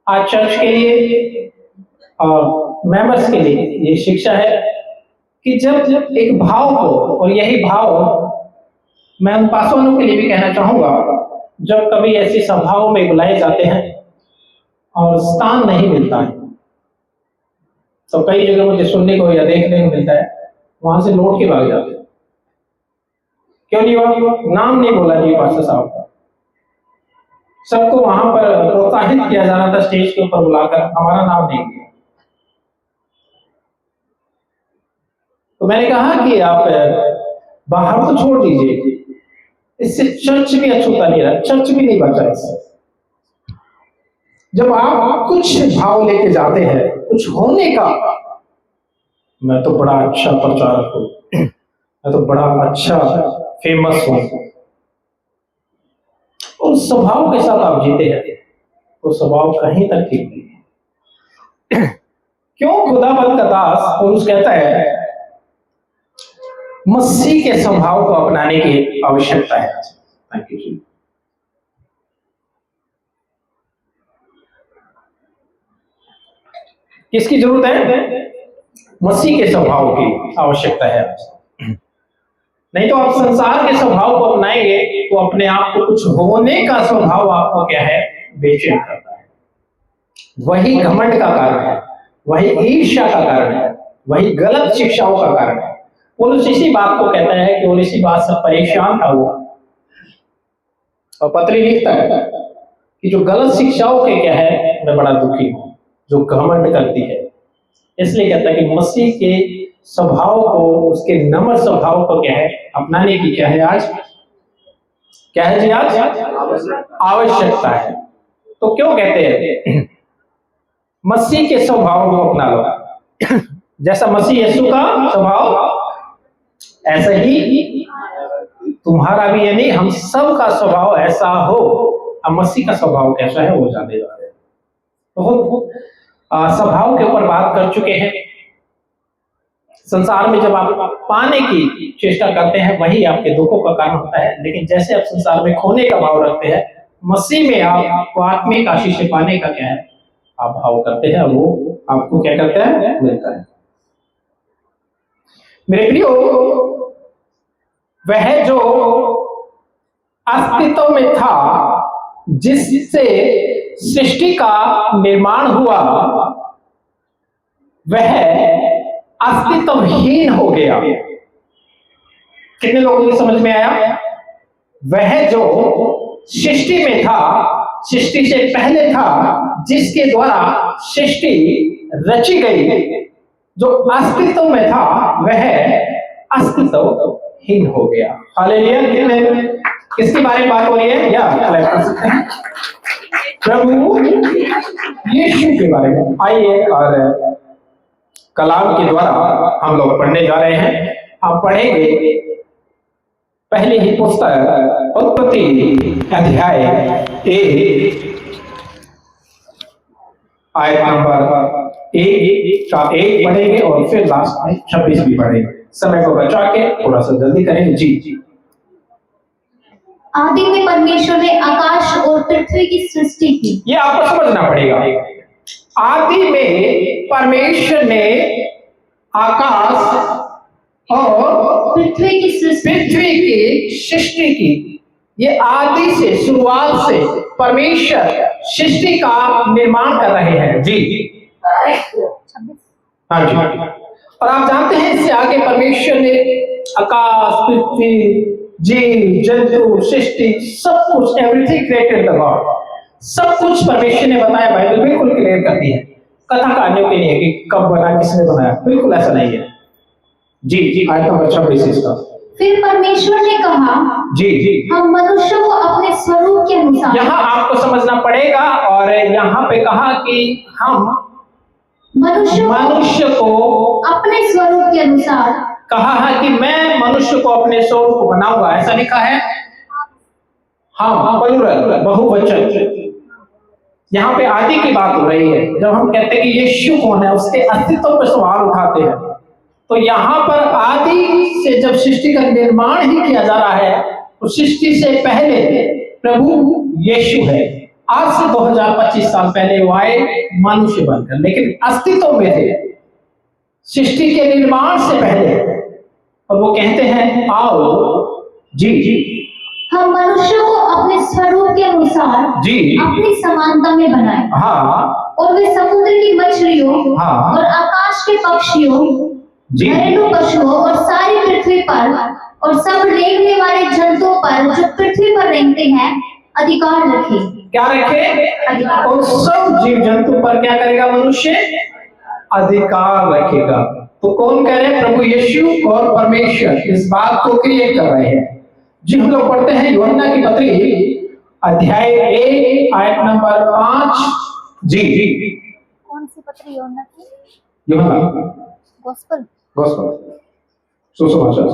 आज चर्च के लिए और मेंबर्स के लिए ये शिक्षा है कि जब एक भाव हो, और यही भाव मैं उन पासवानों के लिए भी कहना चाहूंगा, जब कभी ऐसी सभाओं में बुलाए जाते हैं और स्थान नहीं मिलता है, तो कई जगह मुझे सुनने को या देखने को मिलता है, वहां से लौट के भाग जाते हैं। क्यों नहीं हुआ? नाम नहीं बोला जी पास्टर साहब का। सबको वहां पर प्रोत्साहित किया जा रहा था स्टेज के ऊपर बुलाकर, हमारा नाम नहीं किया। तो मैंने कहा कि आप बाहर तो छोड़ दीजिए, इससे चर्च भी अछूता नहीं रहा, चर्च भी नहीं बचा इससे। जब आप कुछ भाव लेके जाते हैं, कुछ होने का, मैं तो बड़ा अच्छा प्रचारक हूं, मैं तो बड़ा अच्छा फेमस हूं, उस स्वभाव के साथ आप जीते हैं तो स्वभाव कहीं तक ठीक नहीं है। क्यों खुदाबंद का दास पौलुस कहता है मसीह के स्वभाव को अपनाने की आवश्यकता है। थैंक यू जी। किसकी जरूरत है? मसीह के स्वभाव की आवश्यकता है। नहीं तो आप संसार के स्वभाव को अपनाएंगे तो अपने आप को कुछ होने का स्वभाव आपको क्या है? बेचैन करता है। वही घमंड का कारण है, वही ईर्ष्या का कारण है, वही गलत शिक्षाओं का कारण है। पौलुस इसी बात को कहता है कि और इसी बात से परेशान था वो, और पत्री लिखता है कि जो गलत शिक्षाओं के क्या है मैं बड़ा दुखी हूं, जो घमंड करती है। इसलिए कहता है कि मसीह के स्वभाव को, उसके नम्र स्वभाव को क्या है अपनाने की क्या है आज, क्या है जी आज आवश्यकता है। तो क्यों कहते हैं मसीह के स्वभाव को अपना लो। जैसा मसीह यीशु का स्वभाव ऐसा ही तुम्हारा भी, यानी हम सब का स्वभाव ऐसा हो। अब मसीह का स्वभाव कैसा है वो जानने जा रहे हैं। तो स्वभाव के ऊपर बात कर चुके हैं। संसार में जब आप पाने की चेष्टा करते हैं वही आपके दुखों का कारण होता है, लेकिन जैसे आप संसार में खोने का भाव रखते हैं, मसीह में आपको आत्मिक आशीष पाने का क्या है आप भाव करते हैं, वो आपको क्या करते हैं मिलता है। मेरे प्रियो, वह जो अस्तित्व में था, जिससे सृष्टि का निर्माण हुआ, वह अस्तित्वहीन हो गया। कितने लोगों को समझ में आया? वह जो सृष्टि में था, सृष्टि से पहले था, जिसके द्वारा सृष्टि रची गई, जो अस्तित्व में था वह अस्तित्वहीन हो गया। हालेलुया। किसके बारे में बात हो रही है? या प्रभु यीशु के बारे में। आइए और कलाम के द्वारा हम लोग पढ़ने जा रहे हैं। हम पढ़ेंगे पहले ही पुस्तक उत्पत्ति अध्याय 1 आयत नंबर 1 का 1 पढ़ेंगे और फिर लास्ट में 26 भी पढ़ेंगे। समय को बचा के थोड़ा सा जल्दी करेंगे। जी।
आदि में परमेश्वर ने आकाश और पृथ्वी की सृष्टि की।
ये आपको समझना पड़ेगा। आदि में परमेश्वर ने आकाश और
पृथ्वी की
सृष्टि की। ये आदि से, शुरुआत से परमेश्वर सृष्टि का निर्माण कर रहे हैं। जी हाँ जी। और आप जानते हैं इससे आगे परमेश्वर ने आकाश, पृथ्वी, जीव जंतु, सृष्टि, सब कुछ, एवरीथिंग क्रिएटेड द गॉड, सब कुछ परमेश्वर ने बताया। बाइबल बिल्कुल क्लियर करती है, कथा कहानियों के लिए कि कब बना, किसने बनाया, बिल्कुल ऐसा नहीं है। जी आयत नंबर 26 इसका।
फिर परमेश्वर ने कहा, जी हम मनुष्य को अपने स्वरूप के अनुसार।
यहाँ आपको समझना पड़ेगा, और यहाँ पे कहा कि हम मनुष्य को
अपने स्वरूप के अनुसार।
कहा है कि मैं मनुष्य को अपने स्वरूप को बनाऊंगा, ऐसा लिखा है। हाँ, प्लूरल, बहुवचन। यहाँ पे आदि की बात हो रही है। जब हम कहते हैं कि यीशु कौन है, उसके अस्तित्व पर सवाल उठाते हैं, तो यहाँ पर आदि से जब सृष्टि का निर्माण ही किया जा रहा है, तो सृष्टि से पहले प्रभु यीशु है। आज से 2025 साल पहले वो आए मनुष्य बनकर, लेकिन अस्तित्व में थे सृष्टि के निर्माण से पहले। और वो कहते हैं आओ जी
हम मनुष्य को अपने स्वरूप के अनुसार
जी
अपनी समानता में बनाए।
हाँ।
और वे समुद्र की मछलियों,
हाँ,
और आकाश के पक्षियों, घरेलू पशुओं और सारी पृथ्वी पर और सब रेंगने वाले जंतुओं पर जो पृथ्वी पर रेंगते हैं अधिकार रखे।
क्या रखे? और सब जीव जंतु पर क्या करेगा मनुष्य? अधिकार रखेगा। तो कौन कह रहे हैं? प्रभु यीशु और परमेश्वर इस बात को क्रिएट कर रहे हैं। जी हम लोग पढ़ते हैं यूहन्ना की पत्री अध्याय 1 आयत नंबर 5। जी
कौन सी पत्री? यूहन्ना की?
यूहन्ना
गॉस्पेल
सुसमाचार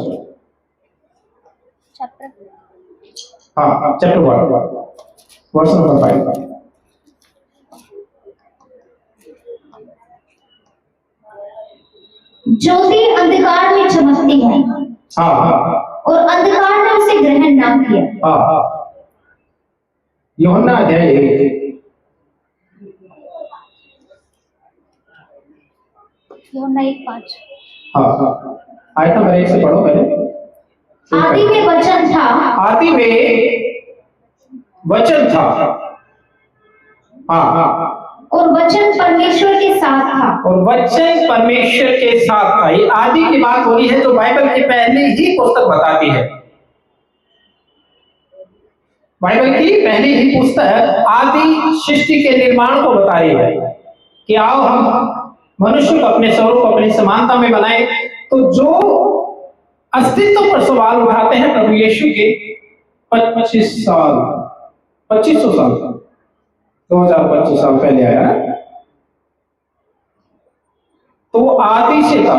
चैप्टर,
हाँ चैप्टर 1 वर्स नंबर 5।
ज्योति अंधकार में चमकती है
हाँ हाँ
और अंधकार ने उसे ग्रहण ना किया।
हाँ। यूहन्ना अध्याय 1।
यूहन्ना 1:5।
हाँ हाँ, आयत नंबर 1 से पढ़ो पहले।
आदि में वचन था,
आदि में वचन था। हाँ हाँ।
और वचन परमेश्वर के साथ था,
और वचन परमेश्वर के साथ था। ये आदि की बात हो रही है जो बाइबल की पहली ही पुस्तक बताती है। बाइबल की पहली ही पुस्तक आदि सृष्टि के निर्माण को बता रही है कि आओ हम मनुष्य को अपने स्वरूप अपनी समानता में बनाए। तो जो अस्तित्व पर सवाल उठाते हैं प्रभु यीशु के 2500 साल 2025 साल पहले आया है, तो वो आदि से था,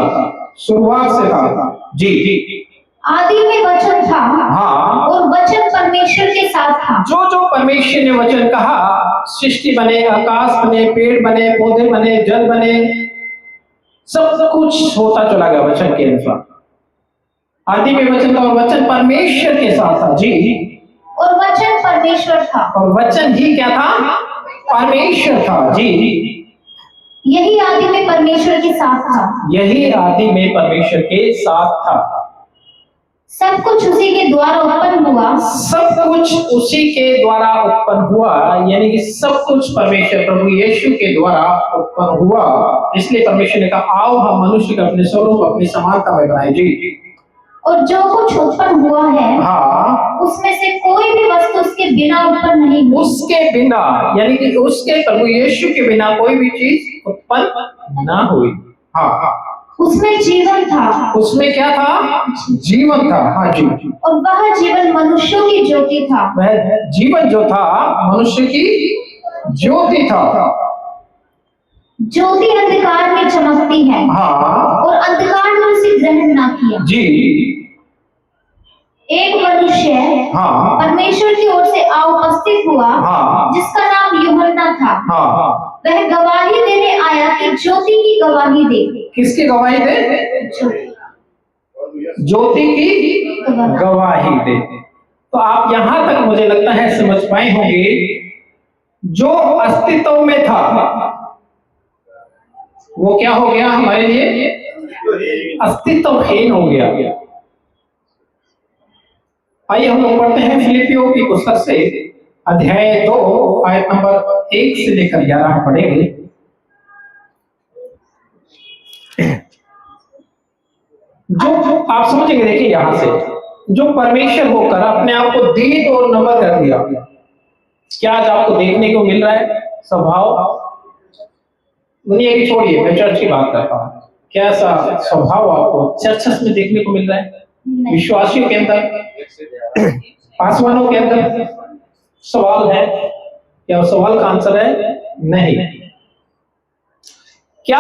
शुरुआत से था। जी जी।
आदि में वचन था,
हाँ।
और वचन परमेश्वर के साथ था।
जो जो परमेश्वर ने वचन कहा, सृष्टि बने, आकाश बने, पेड़ बने, पौधे बने, जल बने, सब कुछ होता चला गया वचन के अनुसार। आदि में वचन था और वचन परमेश्वर के साथ था। जी।
और वचन परमेश्वर था,
और वचन ही क्या था? परमेश्वर था। जी।
यही आदि में परमेश्वर के साथ था।
यही आदि में परमेश्वर के साथ था।
सब कुछ उसी के द्वारा उत्पन्न हुआ।
सब कुछ उसी के द्वारा उत्पन्न हुआ, यानी कि सब कुछ परमेश्वर प्रभु यीशु के द्वारा उत्पन्न हुआ। इसलिए परमेश्वर ने कहा आओ हम मनुष्य को अपने स्वरूप अपनी समानता में बनाए। जी।
और जो कुछ उत्पन्न हुआ है,
हाँ,
उसमें से कोई भी वस्तु उसके बिना उत्पन्न नहीं हुई।
उसके बिना, यानी कि उसके प्रभु यीशु के बिना कोई भी चीज उत्पन्न ना हुई। हाँ हाँ।
उसमें जीवन था।
उसमें क्या था? जीवन था। हाँ जी।
और वह जीवन मनुष्यों की ज्योति था।
वह जीवन जो था मनुष्य की ज्योति था।
ज्योति अंधकार में चमकती है,
हाँ।
और अंधकार ने उसे ग्रहण ना किया।
जी।
एक मनुष्य
हाँ।
परमेश्वर की ओर से आ उपस्थित हुआ,
हाँ।
जिसका नाम यूहन्ना था।
हाँ।
वह गवाही देने आया कि ज्योति की गवाही दे।
किसकी गवाही दे? ज्योति की गवाही दे। तो आप यहां तक मुझे लगता है समझ पाए होंगे, जो अस्तित्व में था वो क्या हो गया हमारे लिए? अस्तित्वहीन हो गया। आइए हम लोग पढ़ते हैं फिलिपियों की पुस्तक से अध्याय 2 आयत नंबर 1 से लेकर 11 पढ़ेंगे। जो आप समझेंगे, देखिए यहां से, जो परमेश्वर होकर अपने आप को दीन और नम्र कर दिया। क्या आज आपको देखने को मिल रहा है स्वभाव? दुनिया की छोड़िए, मैं चर्च की बात करता हूँ। कैसा स्वभाव आपको चर्चेस में देखने को मिल रहा है? विश्वासियों के अंदर, आसमानों के अंदर? सवाल है, क्या सवाल का आंसर है नहीं। क्या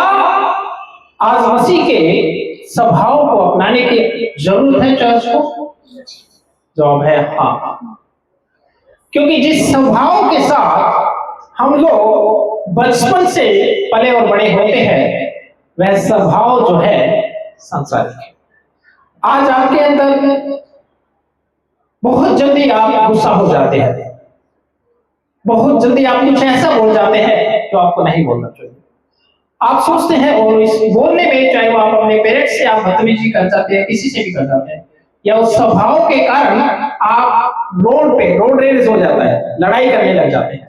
आज मसीह के स्वभाव को अपनाने की जरूरत है चर्च को? जवाब है हाँ। क्योंकि जिस स्वभाव के साथ हम लोग बचपन से पले और बड़े होते हैं, वह स्वभाव जो है सांसारिक है। आज आपके अंदर बहुत जल्दी आप गुस्सा हो जाते हैं, बहुत जल्दी आप कुछ ऐसा बोल जाते हैं जो आपको नहीं बोलना चाहिए। आप सोचते हैं, और इस बोलने में, चाहे वो आप अपने पेरेंट्स से आप बदतमीजी कर जाते हैं, किसी से भी कर जाते हैं, या उस स्वभाव के कारण आप रोड रेस हो जाता है, लड़ाई करने लग जाते हैं।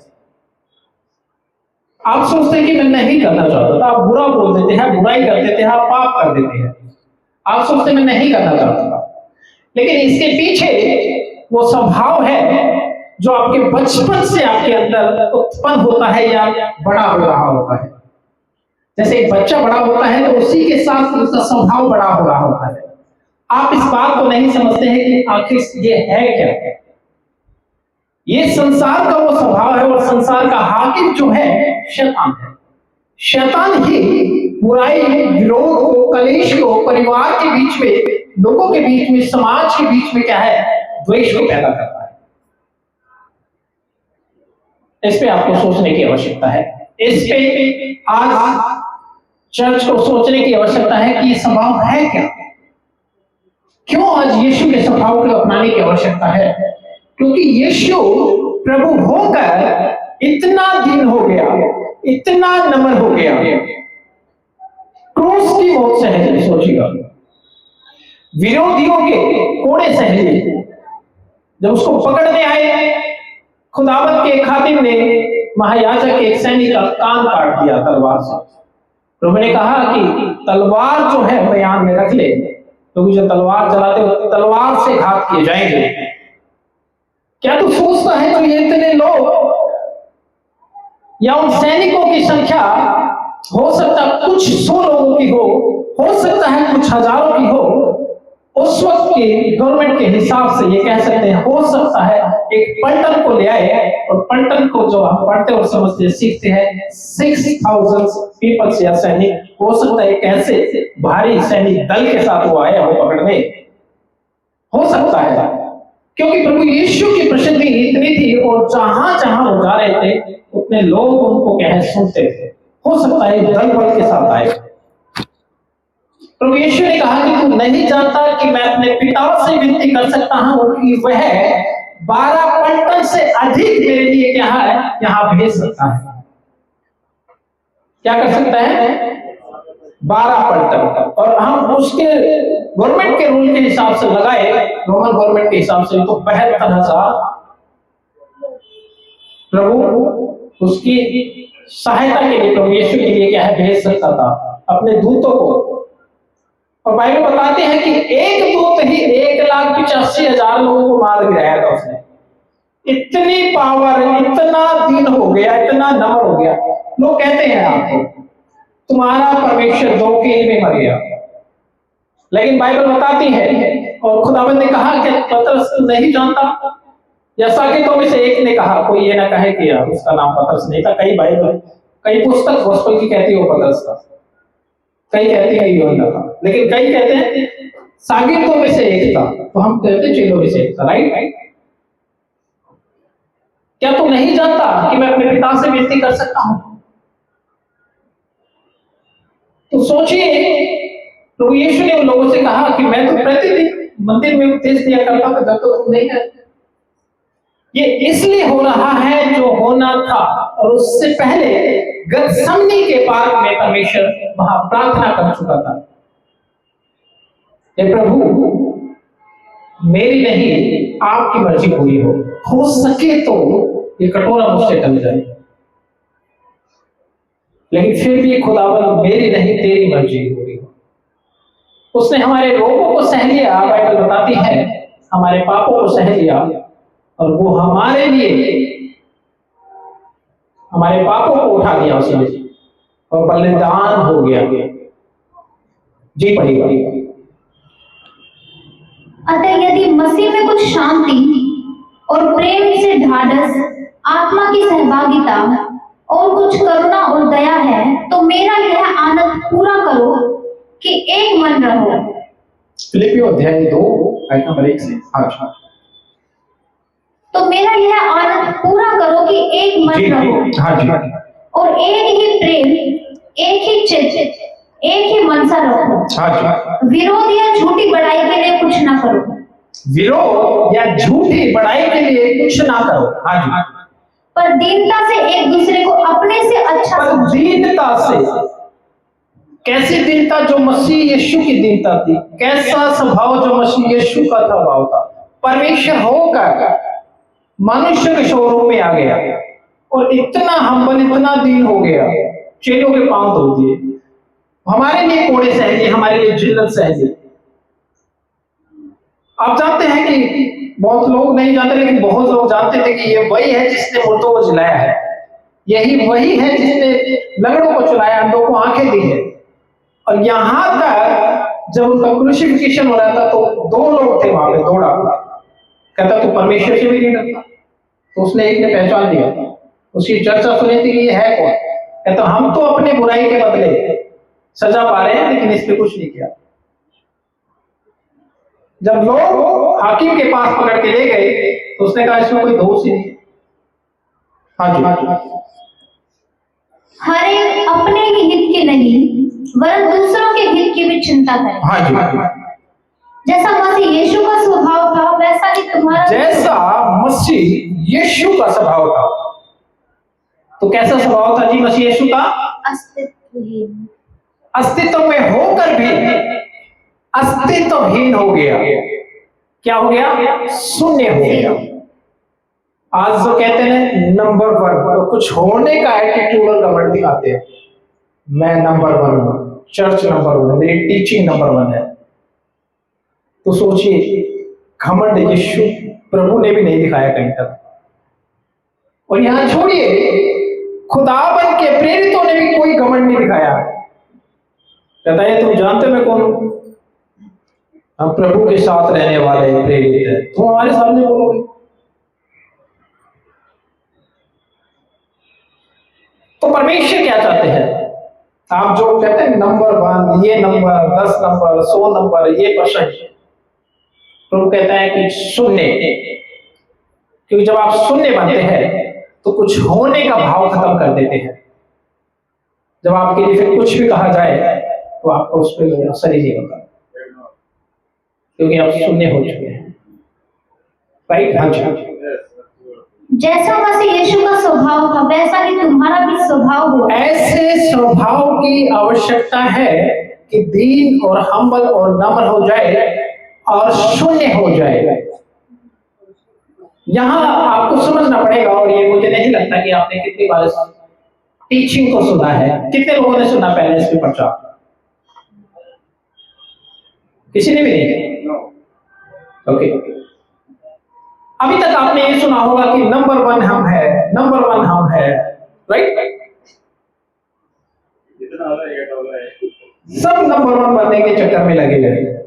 आप सोचते हैं कि मैं नहीं करना चाहता था, आप बुरा बोल देते हैं, बुराई कर देते हैं, आप पाप कर देते हैं। आप सोचते हैं मैं नहीं करना चाहता था, लेकिन इसके पीछे वो स्वभाव है जो आपके बचपन से आपके अंदर उत्पन्न होता है या बड़ा हो रहा होता है। जैसे एक बच्चा बड़ा होता है तो उसी के साथ उसका स्वभाव बड़ा हो रहा होता है। आप इस बात को नहीं समझते हैं कि आखिर ये है क्या? ये संसार का वो स्वभाव है, और संसार का हाकिम जो है शैतान है। शैतान ही बुराई, विरोध को, कलेश को परिवार के बीच में, लोगों के बीच में, समाज के बीच में क्या है? द्वेष को पैदा करता है। इस पे आपको सोचने की आवश्यकता है। इस पे आज चर्च को सोचने की आवश्यकता है कि ये स्वभाव है क्या, क्यों आज यीशु के स्वभाव को अपनाने की आवश्यकता है। क्योंकि यीशु प्रभु होकर इतना दीन हो गया, इतना नम्र हो गया, क्रूस की मौत सहले, सोचिएगा, विरोधियों के कोड़े सहले। जब उसको पकड़ने आए, खुदावत के खातिन ने महायाजक के एक सैनिक का कान काट दिया तलवार से। प्रभु ने कहा कि तलवार जो है बयान में रख ले, क्योंकि जो तलवार चलाते हो तलवार से घात किए जाएंगे। क्या तू सोचता है कि ये इतने लोग या उन सैनिकों की संख्या हो सकता कुछ 100 लोगों की हो सकता है कुछ हजारों की हो, उस वक्त की गवर्नमेंट के हिसाब से ये कह सकते हैं, हो सकता है एक पलटन को ले आए, और पलटन को जो हम पढ़ते और समझते सीखते हैं 6000 पीपल्स या सैनिक, हो सकता है एक ऐसे भारी सैनिक दल के साथ वो आए हो पकड़ने, हो सकता है। क्योंकि प्रभु यीशु की प्रसिद्धि इतनी थी और जहां जहां वो जा रहे थे उतने लोग उनको कह सुनते थे, हो सकता है दल बल के साथ आए। प्रभु यीशु ने कहा कि तू नहीं जानता कि मैं अपने पिता से विनती कर सकता हूं कि वह 12 पलटन से अधिक मेरे लिए क्या है यहां भेज सकता है। क्या कर सकता है? 12 पलटन। और हम उसके गवर्नमेंट के रूल के हिसाब से लगाए, रोमन गवर्नमेंट के हिसाब से, तो 72,000 प्रभु उसकी सहायता के लिए प्रभु यीशु के लिए क्या है भेज सकता था अपने दूतों को। और बाइबल बताते हैं कि एक दूत ही 1,85,000 लोगों को मार गिराया था उसने। इतनी पावर, इतना दीन हो गया, इतना नम्र हो गया। लोग कहते हैं आपको तुम्हारा परमेश्वर 2 कील में मर गया, लेकिन बाइबल बताती है और खुदावंद ने कहा कि पतरस नहीं जानता, जैसा कि तो में से एक ने कहा, कोई ये ना कहे कि उसका नाम पतरस नहीं था। कई पुस्तक गॉस्पेल की कहती है वो पतरस था, कई कहते हैं यूहन्ना था, लेकिन कई कहते हैं शागिर्दों में से एक था, तो हम कहते हैं चेलों में से एक था। राइट? क्या तू नहीं जानता कि मैं अपने पिता से विनती कर सकता हूं? तो सोचिए, प्रभु यीशु ने उन लोगों से कहा कि मैं तो प्रतिदिन मंदिर में उपदेश दिया करता था जब तो तुम नहीं है। ये इसलिए हो रहा है जो होना था, और उससे पहले गतसमनी के पार्क में परमेश्वर वहां प्रार्थना कर चुका था, हे प्रभु मेरी नहीं आपकी मर्जी पूरी हो सके तो ये कटोरा मुझसे टल जाए, लेकिन फिर भी खुदावन मेरी नहीं तेरी मर्जी पूरी हो। उसने हमारे रोगों को सह लिया, बाइबल बताती है हमारे पापों को सह लिया, और वो हमारे लिए हमारे पापों को उठा लिया उसने और बलिदान हो गया। जी पढ़िएगा।
अतः यदि मसीह में कुछ शांति और प्रेम से ढाढ़स, आत्मा की सहभागिता और कुछ करुणा और दया है, तो मेरा यह आनंद पूरा करो कि एक मन रहो।
फिलिपियों अध्याय 2 आयत नंबर 1 से 8।
तो मेरा यह आनंद पूरा करो कि एक मन रहो,
हाँ जी,
और एक ही प्रेम, एक ही चित्त, एक ही मनसा रखो।
हाँ जी।
विरोध या झूठी बड़ाई के लिए कुछ ना करो।
विरोध या झूठी बड़ाई के लिए कुछ ना करो। हाँ जी।
पर दीनता से एक दूसरे को अपने से अच्छा
पर दीनता से, कैसी दीनता? जो मसीह यीशु की दीनता थी। कैसा स्वभाव? जो मसीह यीशु का स्वभाव था। परमेश्वर होकर मनुष्य के स्वरूप में आ गया और इतना हम्बल, इतना दीन हो गया, चेलों के पांव धो दिए, हमारे लिए कोड़े सह लिए, हमारे लिए जिल्लत सह ली। आप जानते हैं कि बहुत लोग नहीं जानते, लेकिन बहुत लोग जानते थे कि ये वही है जिसने मुर्दों को जिलाया है, यही वही है जिसने लंगड़ों को चलाया, अंधों को आंखें दी है। और यहां तक जब उनका क्रूसिफिकेशन हो रहा था तो 2 लोग थे वहां पे, 2 डाकू। कहता तू परमेश्वर से भी नहीं डरता? तो उसने एक ने पहचान लिया, उसकी चर्चा सुनी थी ये है कौन? कहता हम तो अपने बुराई के बदले सजा पा रहे हैं, लेकिन इस पे कुछ नहीं किया। जब लोग हाकिम के पास पकड़ के ले गए तो उसने कहा इसमें कोई दोष ही नहीं। हाँ जी।
हर एक अपने ही हित की नहीं वरन दूसरों के हित की भी चिंता करे।
हाँ जी।
जैसा मसीह यीशु का स्वभाव था वैसा ही तुम्हारा
जैसा मसीह यीशु का स्वभाव था, तो कैसा स्वभाव था जी मसीह यीशु का?
अस्तित्वहीन।
अस्तित्व में होकर भी अस्तित्वहीन हो गया। क्या हो गया? शून्य हो गया। आज जो कहते हैं नंबर 1, तो कुछ होने का एटीट्यूड और घमंड दिखाते हैं। मैं नंबर 1 हूं, चर्च नंबर 1 है, मेरी टीचिंग नंबर 1 है। तो सोचिए, घमंड यीशु प्रभु ने भी नहीं दिखाया कहीं तक। और यहां छोड़िए, खुदाबंद के प्रेरितों ने भी कोई घमंड नहीं दिखाया। कहता है तुम जानते मैं कौन हूं? हम प्रभु के साथ रहने वाले प्रेरित है, तुम हमारे सामने बोलोगे। तो परमेश्वर क्या चाहते हैं? आप जो कहते हैं नंबर 1, ये नंबर 10 नंबर 100 नंबर ये परसेंट, प्रभु कहता है कि शून्य। क्योंकि जब आप शून्य बनते हैं तो कुछ होने का भाव खत्म कर देते हैं। जब आपके लिए फिर कुछ भी कहा जाए तो आपको उस पर असर ही नहीं होता, क्योंकि आप शून्य हो चुके हैं। राइट? हाँ जी।
जैसा मसीह यीशु का स्वभाव था वैसा ही तुम्हारा भी स्वभाव हो।
ऐसे स्वभाव की आवश्यकता है कि दीन और हम्बल और नम्र हो जाए और शून्य हो जाए। यहां आपको समझना पड़ेगा, और ये मुझे नहीं लगता कि आपने कितनी बार टीचिंग को सुना है। कितने लोगों ने सुना पहले इस पे प्रचार? किसी ने भी नहीं? ओके। अभी तक आपने ये सुना होगा कि नंबर 1 हम है, नंबर 1 हम है, राइट? सब नंबर 1 बनने के चक्कर में लगे गए।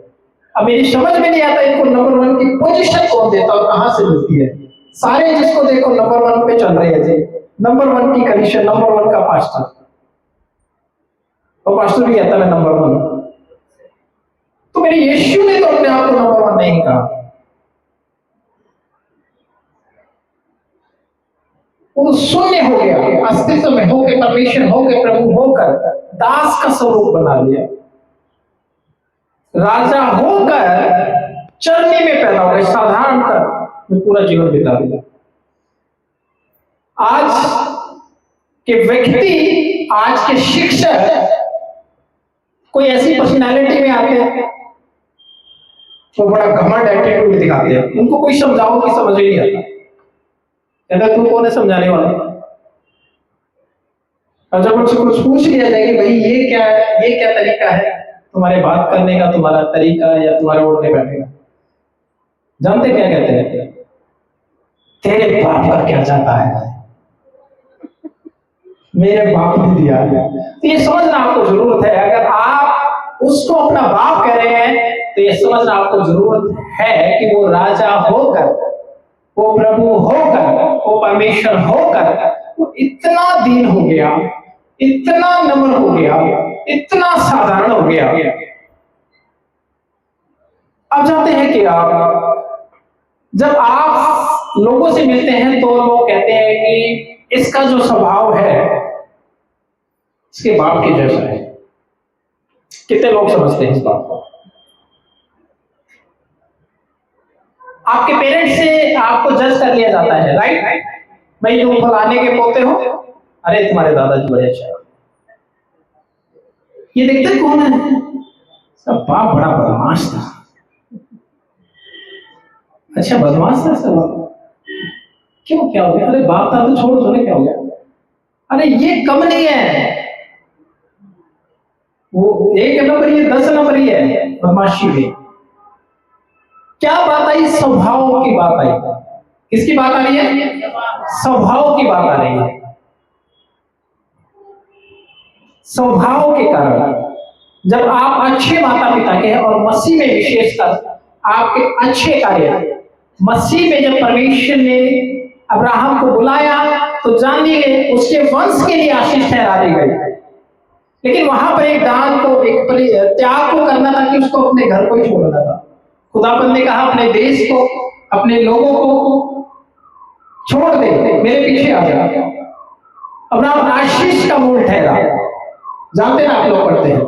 अब मेरी समझ में नहीं आता इनको नंबर 1 की पोजीशन कौन देता और कहां से मिलती है। सारे जिसको देखो नंबर 1 पे चल रहे हैं जी। नंबर 1 की कंडीशन, नंबर 1 का पास्टर, और पास्टर भी कहता है नंबर 1। तो मेरे यीशु ने तो अपने आप को नंबर 1 नहीं कहा। वो शून्य हो गया, अस्तित्व में होकर, परमेश्वर होकर, प्रभु होकर दास का स्वरूप बना लिया। राजा होकर चरनी में पैदा हो गए, साधारणतः में पूरा जीवन बिता दिया। आज के व्यक्ति, आज के शिक्षक कोई ऐसी पर्सनालिटी में आते हैं तो बड़ा घमंड एटीट्यूड दिखाते हैं। उनको कोई समझाओ कि समझ ही नहीं आता। कहता तू कौन है समझाने वाला? और जब उनसे कुछ पूछ लिया जाए कि भाई ये क्या है, ये क्या तरीका है तुम्हारे बात करने का, तुम्हारा तरीका या तुम्हारे उठने बैठने का, जानते क्या कहते हैं? तेरे बाप का क्या जाता है, मेरे बाप ने दिया है। तो ये समझना आपको जरूरत है। अगर आप उसको अपना बाप कह रहे हैं तो ये समझना आपको जरूरत है कि वो राजा होकर, वो प्रभु होकर, वो परमेश्वर होकर वो इतना दीन हो गया, इतना नम्र हो गया, इतना साधारण हो गया। अब जानते हैं कि आप जब आप लोगों से मिलते हैं तो लोग कहते हैं कि इसका जो स्वभाव है इसके बाप के जैसा है। कितने लोग समझते हैं इस बात को? आपके पेरेंट्स से आपको जज कर लिया जाता है, राइट? भाई तुम फलाने के पोते हो, अरे तुम्हारे दादाजी बड़े अच्छे हैं। ये देखते कौन है? सब बाप बड़ा बदमाश था। अच्छा बदमाश था सब? क्यों, क्या हो गया? अरे बाप था तो छोड़ दो, क्या हो गया? अरे ये कम नहीं है, वो 1 नंबर ही है, 10 नंबर ही है बदमाशी में। क्या बात आई? स्वभाव की बात आई। किसकी बात आ रही है? स्वभाव की बात आ रही है। स्वभाव के कारण जब आप अच्छे माता पिता के हैं, और मसीह में विशेषकर आपके अच्छे कार्य, मसीह में जब परमेश्वर ने अब्राहम को बुलाया तो जान लीजिए उसके वंश के लिए आशीष ठहरा दी गई। लेकिन वहां पर एक दान को, एक त्याग को करना था कि उसको अपने घर को ही छोड़ना था। खुदाबंद ने कहा अपने देश को, अपने लोगों को छोड़ दे, मेरे पीछे आ जा। अब नाम आशीष का मूल ठहरा, जानते ना आप लोग पढ़ते हैं,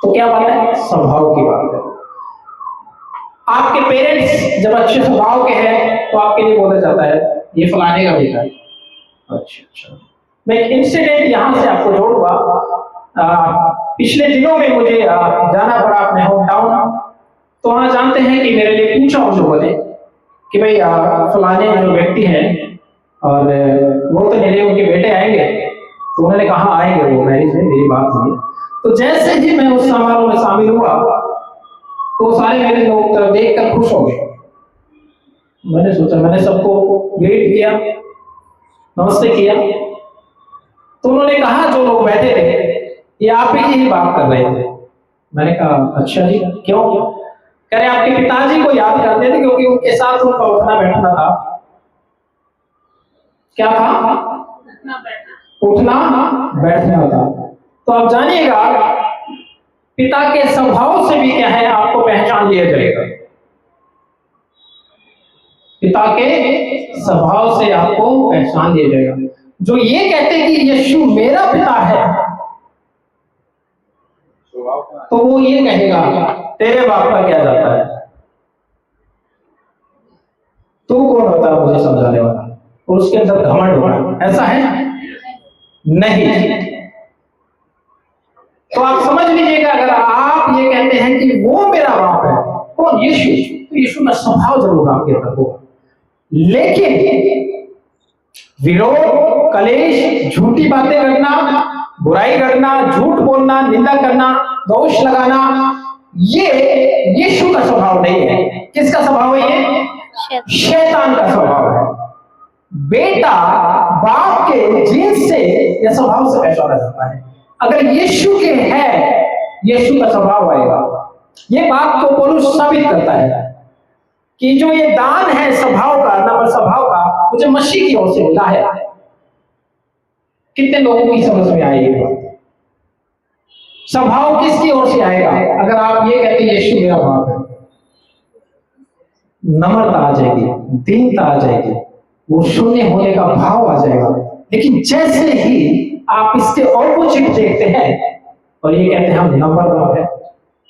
तो क्या बात है, स्वभाव की बात है। आपके पेरेंट्स जब अच्छे स्वभाव के हैं तो आपके लिए बोला जाता है ये फलाने का बेटा है। अच्छा, मैं एक इंसिडेंट यहां से आपको जोड़ूंगा। पिछले दिनों में मुझे जाना पड़ा अपने होम टाउन, तो वहां जानते हैं कि मेरे लिए पूछा उन लोगों ने कि भाई फलाने जो व्यक्ति हैं और वो तो मेरे उनके बेटे आएंगे, तो उन्होंने कहा आएंगे वो मैरिज में, मेरी बात हुई है। तो जैसे ही मैं उस समारोह में शामिल हुआ तो सारे मेरे लोग देख कर खुश हो गए। मैंने सोचा, मैंने सबको ग्रीट किया, नमस्ते किया, तो उन्होंने कहा जो लोग बैठे थे ये आप ही बात कर रहे थे। मैंने कहा अच्छा जी, क्यों? कह रहे आपके पिताजी को याद करते थे क्योंकि उनके साथ उनका उठना बैठना था। क्या था? उठना बैठना था। तो आप जानिएगा पिता के स्वभाव से भी क्या है आपको पहचान लिया जाएगा। पिता के स्वभाव से आपको पहचान लिया जाएगा। जो ये कहते कि यीशु मेरा पिता है, तो वो ये कहेगा तेरे बाप का क्या जाता है, तू कौन होता है मुझे समझाने वाला? और उसके अंदर घमंड होगा, ऐसा है नहीं। तो आप समझ लीजिएगा, अगर आप ये कहते हैं कि वो मेरा बाप है, कौन? यीशु, तो यीशु का स्वभाव जरूर आपके अंदर होगा। लेकिन विरोध, कलेश, झूठी बातें करना, बुराई करना, झूठ बोलना, निंदा करना, दोष लगाना, ये यीशु का स्वभाव नहीं है। किसका स्वभाव है ये? शैतान का स्वभाव है। बेटा बाप के जीन्स से या स्वभाव से पहचाना जाता है। अगर यीशु के है, यीशु का स्वभाव आएगा। ये बात को पौलुस साबित करता है कि जो ये दान है स्वभाव का, नंबर स्वभाव का, मुझे मसीह की ओर से मिला है। कितने लोगों की समझ में आई ये बात? स्वभाव किसकी ओर से आएगा? अगर आप ये कहते हैं यीशु मेरा बाप है, नम्रता आ जाएगी, दीनता आ जाएगी, वो शून्य होने का भाव आ जाएगा। लेकिन जैसे ही आप इसके ऑपोजिट देखते हैं और ये कहते हैं हम नंबर वन है,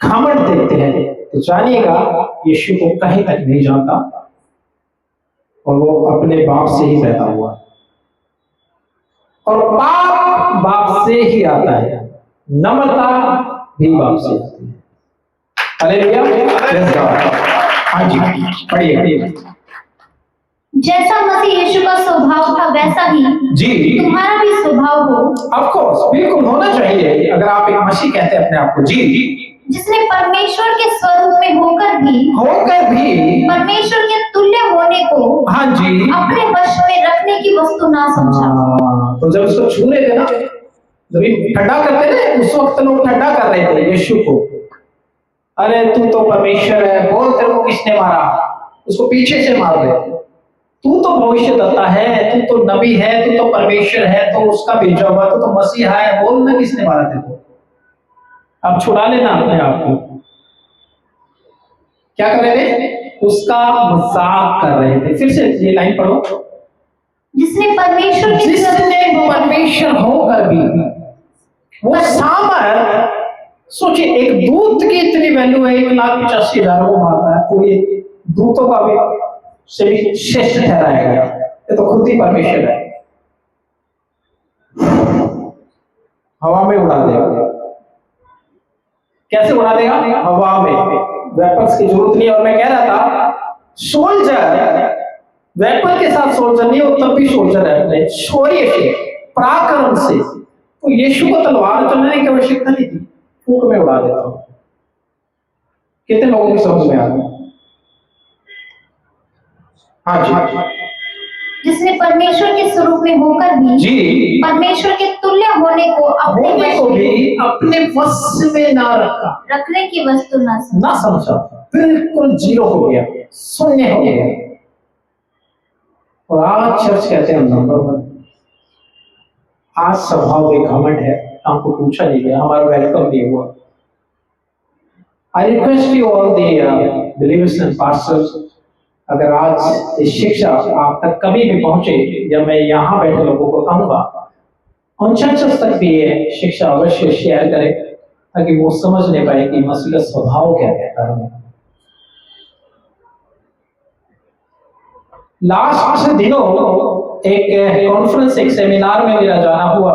घमंड देखते हैं, तो जानिएगा यीशु को कहीं तक नहीं जानता और वो अपने बाप से ही पैदा हुआ, और पाप बाप से ही आता है, नम्रता भी बाप से आती है। हालेलुया। हाँ जी, पढ़िए।
जैसा मसीह यीशु का स्वभाव था वैसा ही
जी
तुम्हारा भी स्वभाव हो।
ऑफ कोर्स, बिल्कुल होना चाहिए। अगर आप एक मसीह कहते हैं अपने आप को, जी,
जिसने परमेश्वर के स्वरूप में होकर भी परमेश्वर के तुल्य होने को
हाँ जी
अपने वश में रखने की वस्तु ना समझा।
तो जब उसको छू रहे थे ना, जब ठंडा करते थे, उस वक्त लोग ठंडा कर रहे थे यीशु को। अरे तू तो परमेश्वर है, बोल तेरे को किसने मारा? उसको पीछे से मार दे। तू तो भविष्यद्वक्ता है, तू तो नबी है, तू तो परमेश्वर है, तो उसका भेजा हुआ, तू तो मसीहा है, बोल ना किसने मारा तेरे को? अब छुड़ा लेना अपने आप को। क्या कर रहे थे? उसका मजाक कर रहे थे। फिर से ये लाइन पढ़ो।
जिसने परमेश्वर
होकर भी वो सामर्थ, सोचिए एक दूत की इतनी वैल्यू है, 1,85,000 को मारता है, तो ये दूतों का भी से भी श्रेष्ठ ठहराया गया। ये तो खुद ही परमेश्वर है, हवा में उड़ा देगा। कैसे उड़ा देगा? हवा में। वेपन्स की जरूरत नहीं। और मैं कह रहा था सोल्जर वेपन के साथ सोल्जर नहीं हो, तब भी सोल्जर है अपने शौर्य से, पराक्रम से। तो यीशु को तलवार चलाने की आवश्यकता नहीं थी, फूंक में उड़ा देता हूं। कितने लोगों की समझ में आ गया? हाँ जी।
जिसने परमेश्वर के स्वरूप में होकर भी
जी
परमेश्वर के तुल्य होने को अपने वश
में ना रखा,
रखने की वस्तु ना
समझा, बिल्कुल जीरो हो गया, शून्य हो गया। और आज चर्च कहते हैं नंबर वन। आज स्वभाव में घमंड है, हमको पूछा नहीं गया, हमारा वेलकम नहीं हुआ। I request you all the believers and pastors अगर आज ये शिक्षा आप तक कभी भी पहुंचे, या मैं यहाँ बैठे लोगों को कहूंगा उन चर्चेस तक भी ये शिक्षा अवश्य शेयर करें, ताकि वो समझ ले पाए कि मसीह का स्वभाव क्या कहता है। लास्ट दिनों एक कॉन्फ्रेंस, एक सेमिनार में मेरा जाना हुआ,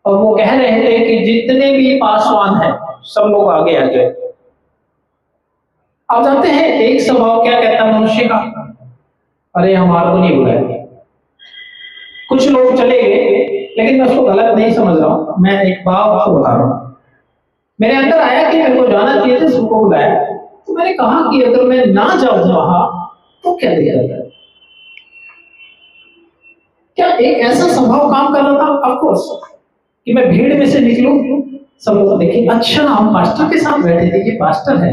और वो कह रहे थे कि जितने भी पासवान हैं सब लोग आगे आ जाए। आप जानते हैं एक स्वभाव क्या कहता है मनुष्य का? अरे हमारे को नहीं बुलाया। कुछ लोग चले गए, लेकिन मैं उसको गलत नहीं समझ रहा हूं, मैं एक बात आपको बता रहा हूं। मेरे अंदर आया कि मेरे को जाना चाहिए था, सबको बुलाया, तो मैंने कहा कि अगर मैं ना जाऊं वहां तो क्या दिक्कत है? क्या एक ऐसा स्वभाव काम कर रहा था? ऑफ कोर्स कि मैं भीड़ में से निकलूं, सब लोग देखें अच्छा हम पास्टर के साथ बैठे थे, ये पास्टर है,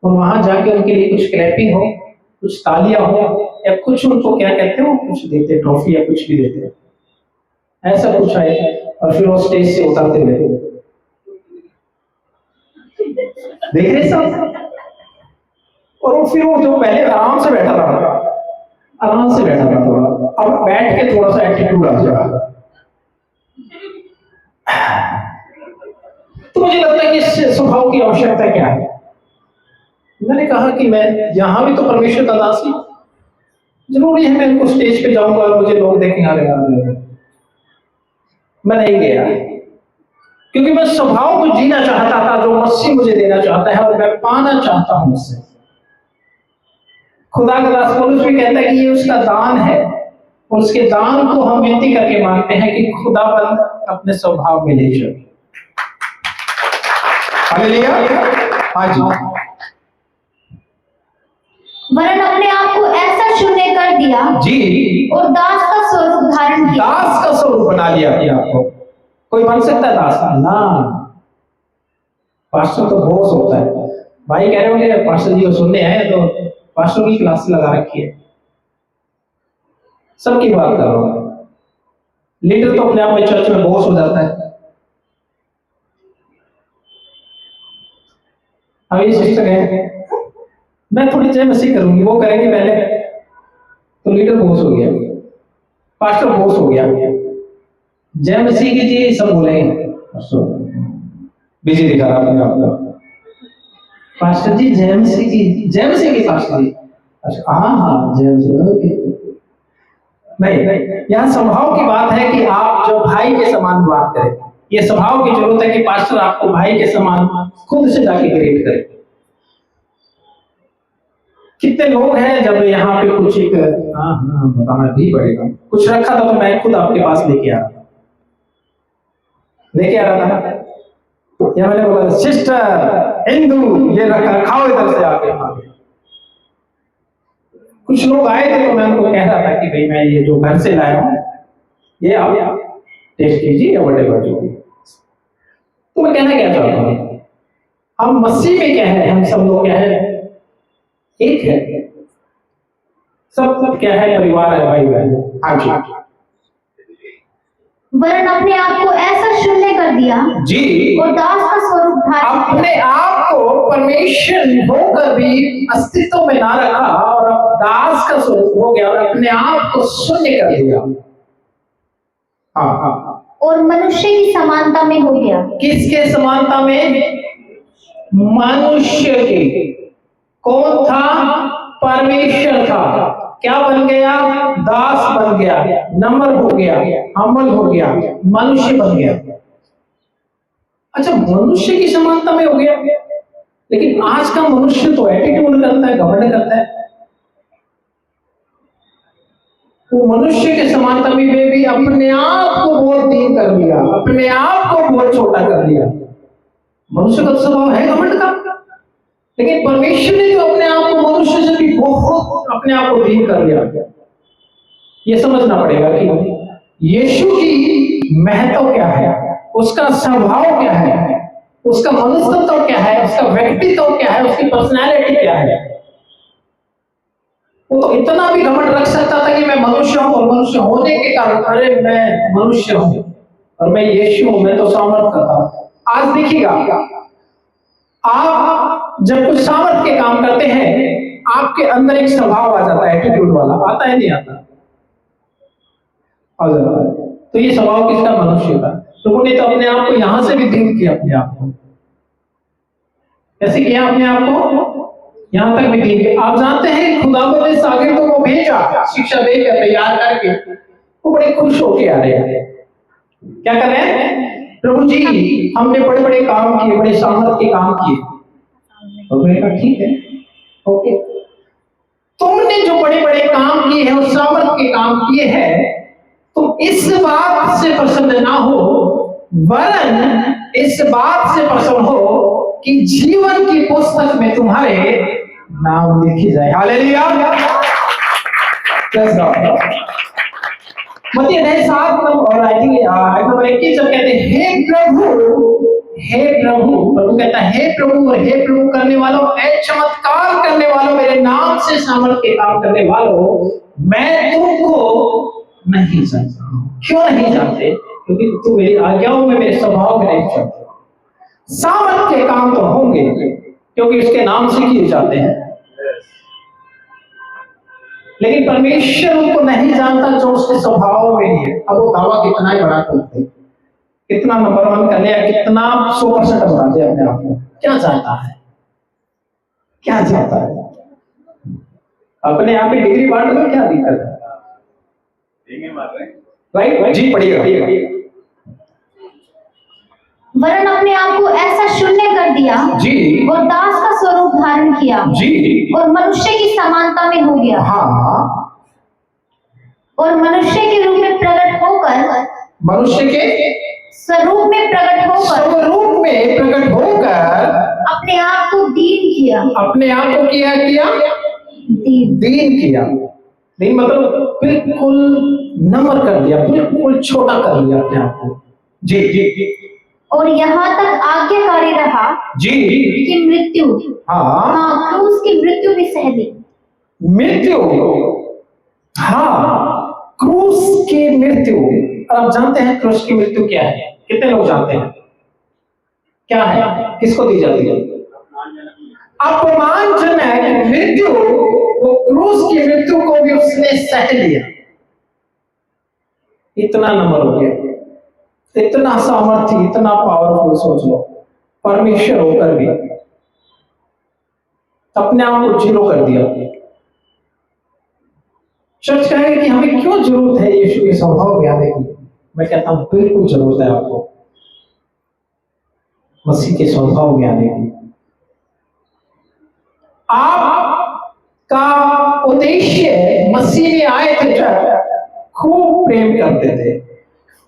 और वहां जाके उनके लिए कुछ क्लैपिंग हो, कुछ तालियां हो, या कुछ उनको क्या कहते हो, कुछ देते, ट्रॉफी या कुछ भी देते, ऐसा कुछ है। और फिर वो स्टेज से उतरते हुए देख रहे सब, और फिर वो जो पहले आराम से बैठा था, आराम से बैठा था, थोड़ा अब बैठ के थोड़ा सा एटीट्यूड आ जाएगा। तो मुझे लगता है कि इस स्वभाव की आवश्यकता क्या है। मैंने कहा कि मैं यहां भी तो परमेश्वर का दास हूं, जरूरी है मैं उनको स्टेज पे जाऊंगा और मुझे लोग देखेंगे। मैं नहीं गया, क्योंकि मैं स्वभाव को जीना चाहता था जो मसीह मुझे देना चाहता है, और मैं पाना चाहता हूं उससे। खुदा का दास पौलुस भी कहता है कि ये उसका दान है, और उसके दान को हम विनती करके मांगते हैं कि खुदाबंद अपने स्वभाव में ले जाए। हालेलुया। हाँ जी।
वरन अपने आप को ऐसा शून्य कर दिया
जी,
और दास का स्वरूप धारण किया।
दास का स्वरूप बना लिया अपने आप को। कोई बन सकता है दास ना? पास्टर तो बॉस होता है। भाई कह रहे होंगे पास्टर जी को सुनने आए, तो पास्टर की क्लास लगा रखी है। सबकी बात कर रहा हूं। लीडर तो अपने आप में चर्च में बॉस हो जाता है। अब ये सिस्टर है, मैं थोड़ी जय मसीह करूंगी, वो करेंगे पहले, तो लीडर बॉस हो गया, पास्टर बॉस हो गया। जय मसीह की जी सब बोलेंगे, बिजी दिखा रहा अपने आप को। पास्टर जी जय मसीह की, जय मसीह की पास्टर जी। अच्छा हाँ जय मसीह, ओके। नहीं, यहाँ स्वभाव की बात है कि आप जो भाई के समान बात करें। ये स्वभाव की जरूरत है कि पास्टर आपको भाई के समान खुद से जाके ग्रेट करे। कितने लोग हैं जब यहाँ पे कुछ एक हाँ बताना भी पड़ेगा, कुछ रखा था तो मैं खुद आपके पास लेके आ रहा था। या मैंने बोला सिस्टर इंदू ये रखा, खाओ इधर से आके। कुछ लोग आए थे तो मैं उनको कह रहा था कि भाई मैं ये जो घर से लाया हूँ ये आप टेस्ट कीजिए या व्हाटएवर जो भी। तो मैं कहना क्या चाहता हूँ, हम मसीह में क्या है, हम सब लोग क्या है, एक है। सब क्या है, परिवार है, भाई बहन। हाँ जी।
वरन अपने आप को ऐसा शून्य कर दिया
जी,
और दास का स्वरूप धारण किया।
अपने आप को परमेश्वर होकर भी अस्तित्व में ना रखा, और दास का स्वरूप हो गया, और अपने आप को शून्य कर दिया। हाँ।
और मनुष्य की समानता में हो गया।
किसके समानता में? मनुष्य के। कौन था? परमेश्वर था। क्या बन गया? दास बन गया, नम्र हो गया, हमल हो गया, मनुष्य बन गया। अच्छा, मनुष्य की समानता में हो गया, लेकिन आज का मनुष्य तो एटीट्यूड करता है, घमंड करता है। वो मनुष्य के समानता में भी अपने आप को बहुत दीन कर लिया, अपने आप को बहुत छोटा कर लिया। मनुष्य का स्वभाव है घमंड का, लेकिन परमेश्वर ने तो अपने आप को मनुष्य से भी बहुत अपने आप को दीन कर लिया। ये समझना पड़ेगा कि यीशु की महत्व क्या है, उसका स्वभाव क्या है, उसका मनुष्यत्व क्या है, उसका व्यक्तित्व क्या है, उसकी पर्सनैलिटी क्या है। वो तो इतना भी घमंड रख सकता था कि मैं मनुष्य हूं, और मनुष्य होने के कारण अरे मैं मनुष्य हूं और मैं यीशु हूं, मैं तो सामर्थ करता हूं। आज देखिएगा, आप जब कुछ सामर्थ के काम करते हैं आपके अंदर एक स्वभाव आ जाता है, एटीट्यूड वाला, आता है नहीं आता? आ जाता है। तो ये स्वभाव किसका? मनुष्य का। लोगों ने तो अपने आप को यहां से भी दूर किया, अपने आप को कैसे किया? अपने आप को यहां तक भी दूर किया। आप जानते हैं खुदा को ने शागिर्दों को भेजा, शिक्षा देकर तैयार करके, वो बड़े खुश होके आ रहे हैं। क्या कर रहे हैं? प्रभु जी हमने बड़े बड़े काम किए, बड़े सामर्थ के काम किए। प्रभु ने कहा ठीक है, ओके, तुमने जो बड़े बड़े काम किए हैं, उस सामर्थ के काम किए हैं, तो इस बात से प्रसन्न ना हो, वरन इस बात से प्रसन्न हो कि जीवन की पुस्तक में तुम्हारे नाम लिखे जाए। हालेलुया। मत्ती अध्याय 7 और आयत नंबर 21 जब कहते हैं हे प्रभु, प्रभु कहता है हे प्रभु, और हे प्रभु करने वालों, ऐ चमत्कार करने वालों, मेरे नाम से सामर्थ के काम करने वालों, मैं तुमको नहीं जानता हूं। क्यों नहीं जानते? क्योंकि तुम मेरी आज्ञाओं में, मेरे स्वभाव में नहीं चलते। सामर्थ के काम तो होंगे क्योंकि उसके नाम से किए जाते हैं, लेकिन परमेश्वर उनको नहीं जानता जो उसके स्वभाव में ही है। अब वो दावा कितना ही बड़ा करते, कितना नंबर 1 कर लिया, कितना 100% बना दिया अपने आप को, क्या चाहता है? क्या चाहता है? अपने आप ही डिग्री बांट लो, क्या दिक्कत है? राइट जी, पढ़िएगा।
वरन अपने आप को ऐसा शून्य कर दिया
जी,
और दास का स्वरूप धारण किया
जी,
और मनुष्य की समानता में हो गया।
हाँ,
और मनुष्य के रूप में प्रकट होकर,
मनुष्य के
स्वरूप में प्रकट होकर,
स्वरूप में प्रकट होकर
अपने आप को दीन किया।
अपने आप को किया दीन किया। दीन मतलब बिल्कुल नम्र कर दिया, बिल्कुल छोटा कर लिया अपने आप को। जी जी।
और यहाँ तक आज्ञाकारी रहा
जी
कि मृत्यु, हाँ, क्रूस की मृत्यु भी सह ली।
मृत्यु, हाँ, क्रूस की मृत्यु। और आप जानते हैं क्रूस की मृत्यु क्या है? कितने लोग जानते हैं क्या है? किसको दी जाती है? अपमानजनक मृत्यु। वो क्रूस की मृत्यु को भी उसने सह लिया। इतना नम्र हो गया, इतना सामर्थ्य, इतना पावरफुल। सोच लो, परमेश्वर होकर भी अपने आप को जीरो कर दिया। चर्च कहेगा कि हमें क्यों जरूरत है यीशु के स्वभाव में आने की? मैं कहता हूं बिल्कुल जरूरत है आपको मसीह के स्वभाव में आने की। आपका उद्देश्य मसीह में आए थे जब खूब प्रेम करते थे,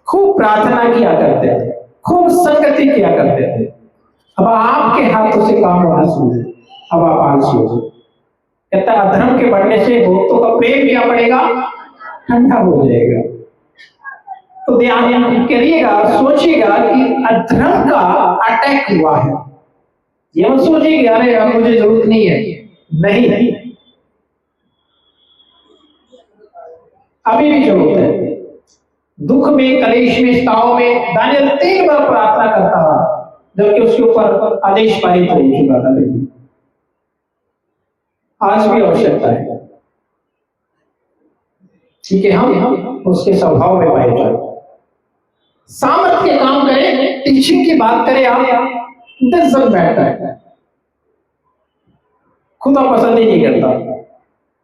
खूब प्रार्थना किया करते थे, खूब संगति किया करते थे। अब आपके हाथों से काम होना शुरू है, अब आप आलसी हो जाए। कहता है अधर्म के बढ़ने से भक्तों का प्रेम क्या पड़ेगा? ठंडा हो जाएगा। तो ध्यान करिएगा, सोचिएगा कि अधर्म का अटैक हुआ है। ये मत सोचिए कि अरे अब मुझे जरूरत नहीं है, नहीं, अभी भी जरूरत है। दुख में, कलेश में, ताव में दानियल 3 बार प्रार्थना करता रहा, जबकि उसके ऊपर आदेश पारित हो चुका था। आज भी आवश्यकता है ठीक है हम उसके स्वभाव में पाए जाए। सामर्थ के काम करें, टीचिंग की बात करें, आप 10 जन बैठता है, खुदा पसंद ही नहीं करता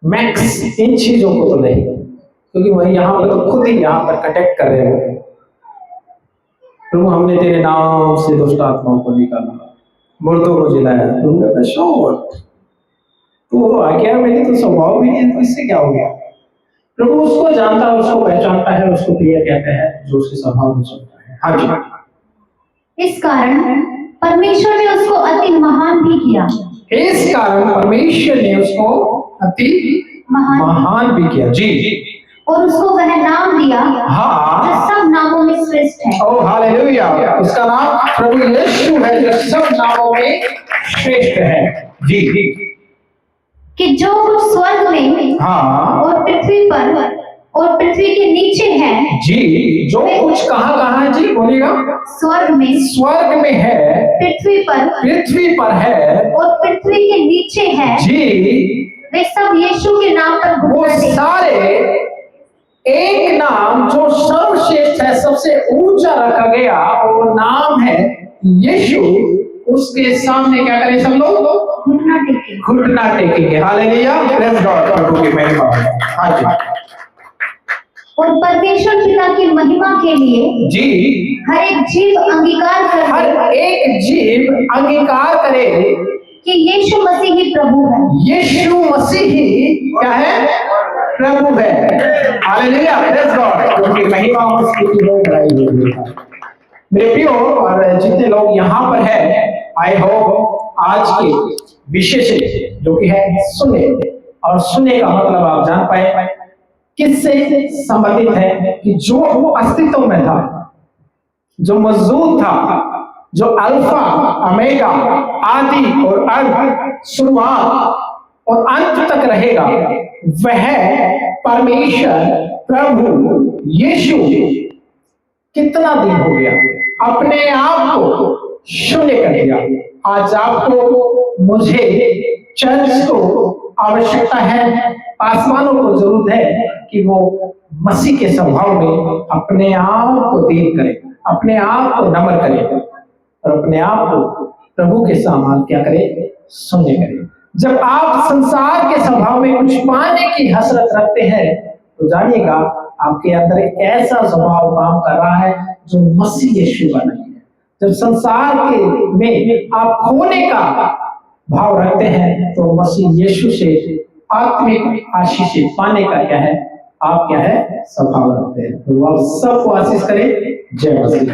मैक्स इन चीजों को तो नहीं, क्योंकि वही यहाँ पर तो खुद ही यहाँ पर कटेक्ट कर रहे हो। प्रभु हमने तेरे नाम से दुष्ट आत्माओं को निकाला, मुर्दों को जिलाया। प्रभु कहता है शो व्हाट, तो आ गया, मेरे तो स्वभाव भी नहीं है, तो इससे क्या हो गया? प्रभु उसको जानता है, उसको पहचानता है, उसको प्रिय कहते हैं जो उसके स्वभाव में चलता है। हाँ जी।
इस कारण परमेश्वर ने उसको अति महान भी किया।
इस कारण परमेश्वर ने उसको अति महान भी किया। जी जी।
और उसको वह नाम दिया
हाँ,
जो सब नामों में श्रेष्ठ है।
Oh hallelujah. उसका नाम प्रभु यीशु है जो सब नामों में श्रेष्ठ है। जी जी।
कि जो कुछ स्वर्ग में
हाँ
और पृथ्वी पर और पृथ्वी के नीचे है,
जी, जो कुछ कहाँ है जी, बोलिएगा।
स्वर्ग में
है,
पृथ्वी पर
है
और पृथ्वी के नीचे है
जी,
वे सब यीशु के नाम पर
वो
घुटना टेकेंगे।
सारे एक नाम जो सर्वश्रेष्ठ है, सबसे ऊंचा रखा गया, वो नाम है यीशु, उसके सामने क्या करें सब लोग?
घुटना टेकेंगे।
घुटना टेकेंगे। हालेलुया, प्रेज गॉड, प्रभु की महिमा हो। हाँ जी
और परमेश्वर पिता की महिमा के लिए
जी,
हर एक जीव अंगीकार करे
हर एक जीव अंगीकार करे
कि यीशु मसीह ही प्रभु है।
यीशु मसीह ही क्या है? प्रभु है। हालेलुया, प्रेज गॉड, प्रभु की महिमा हो, स्तुति हो, बड़ाई हो। मेरे प्रियो, और जितने लोग यहाँ पर है, आई होप आज के विषय से जो कि है सुने, और सुने का मतलब आप जान पाए किससे संबंधित है कि जो अस्तित्व में था, जो मौजूद था, जो अल्फा ओमेगा, आदि और अंत, शुरुआत और अंत तक रहेगा, वह परमेश्वर प्रभु यीशु कितना दिन हो गया अपने आप को शून्य कर दिया। आज आपको, मुझे, चर्च को आवश्यकता है, आसमानों को जरूरत है कि वो मसीह के स्वभाव में अपने आप को दीन करे, अपने आप को नम्र करे, और अपने आप को प्रभु के सामान क्या करे? शून्य करे। जब आप संसार के स्वभाव में कुछ पाने की हसरत रखते हैं, तो जानिएगा आपके अंदर एक ऐसा स्वभाव काम कर रहा है जो मसीह यीशु का नहीं है। जब संसार के में आप खोने का भाव रखते हैं, तो मसीह यीशु से आत्मिक आशीष पाने का क्या है? आप क्या है? स्वभाव रखते हैं। तो आप सबको आशीष करें। जय मसीह।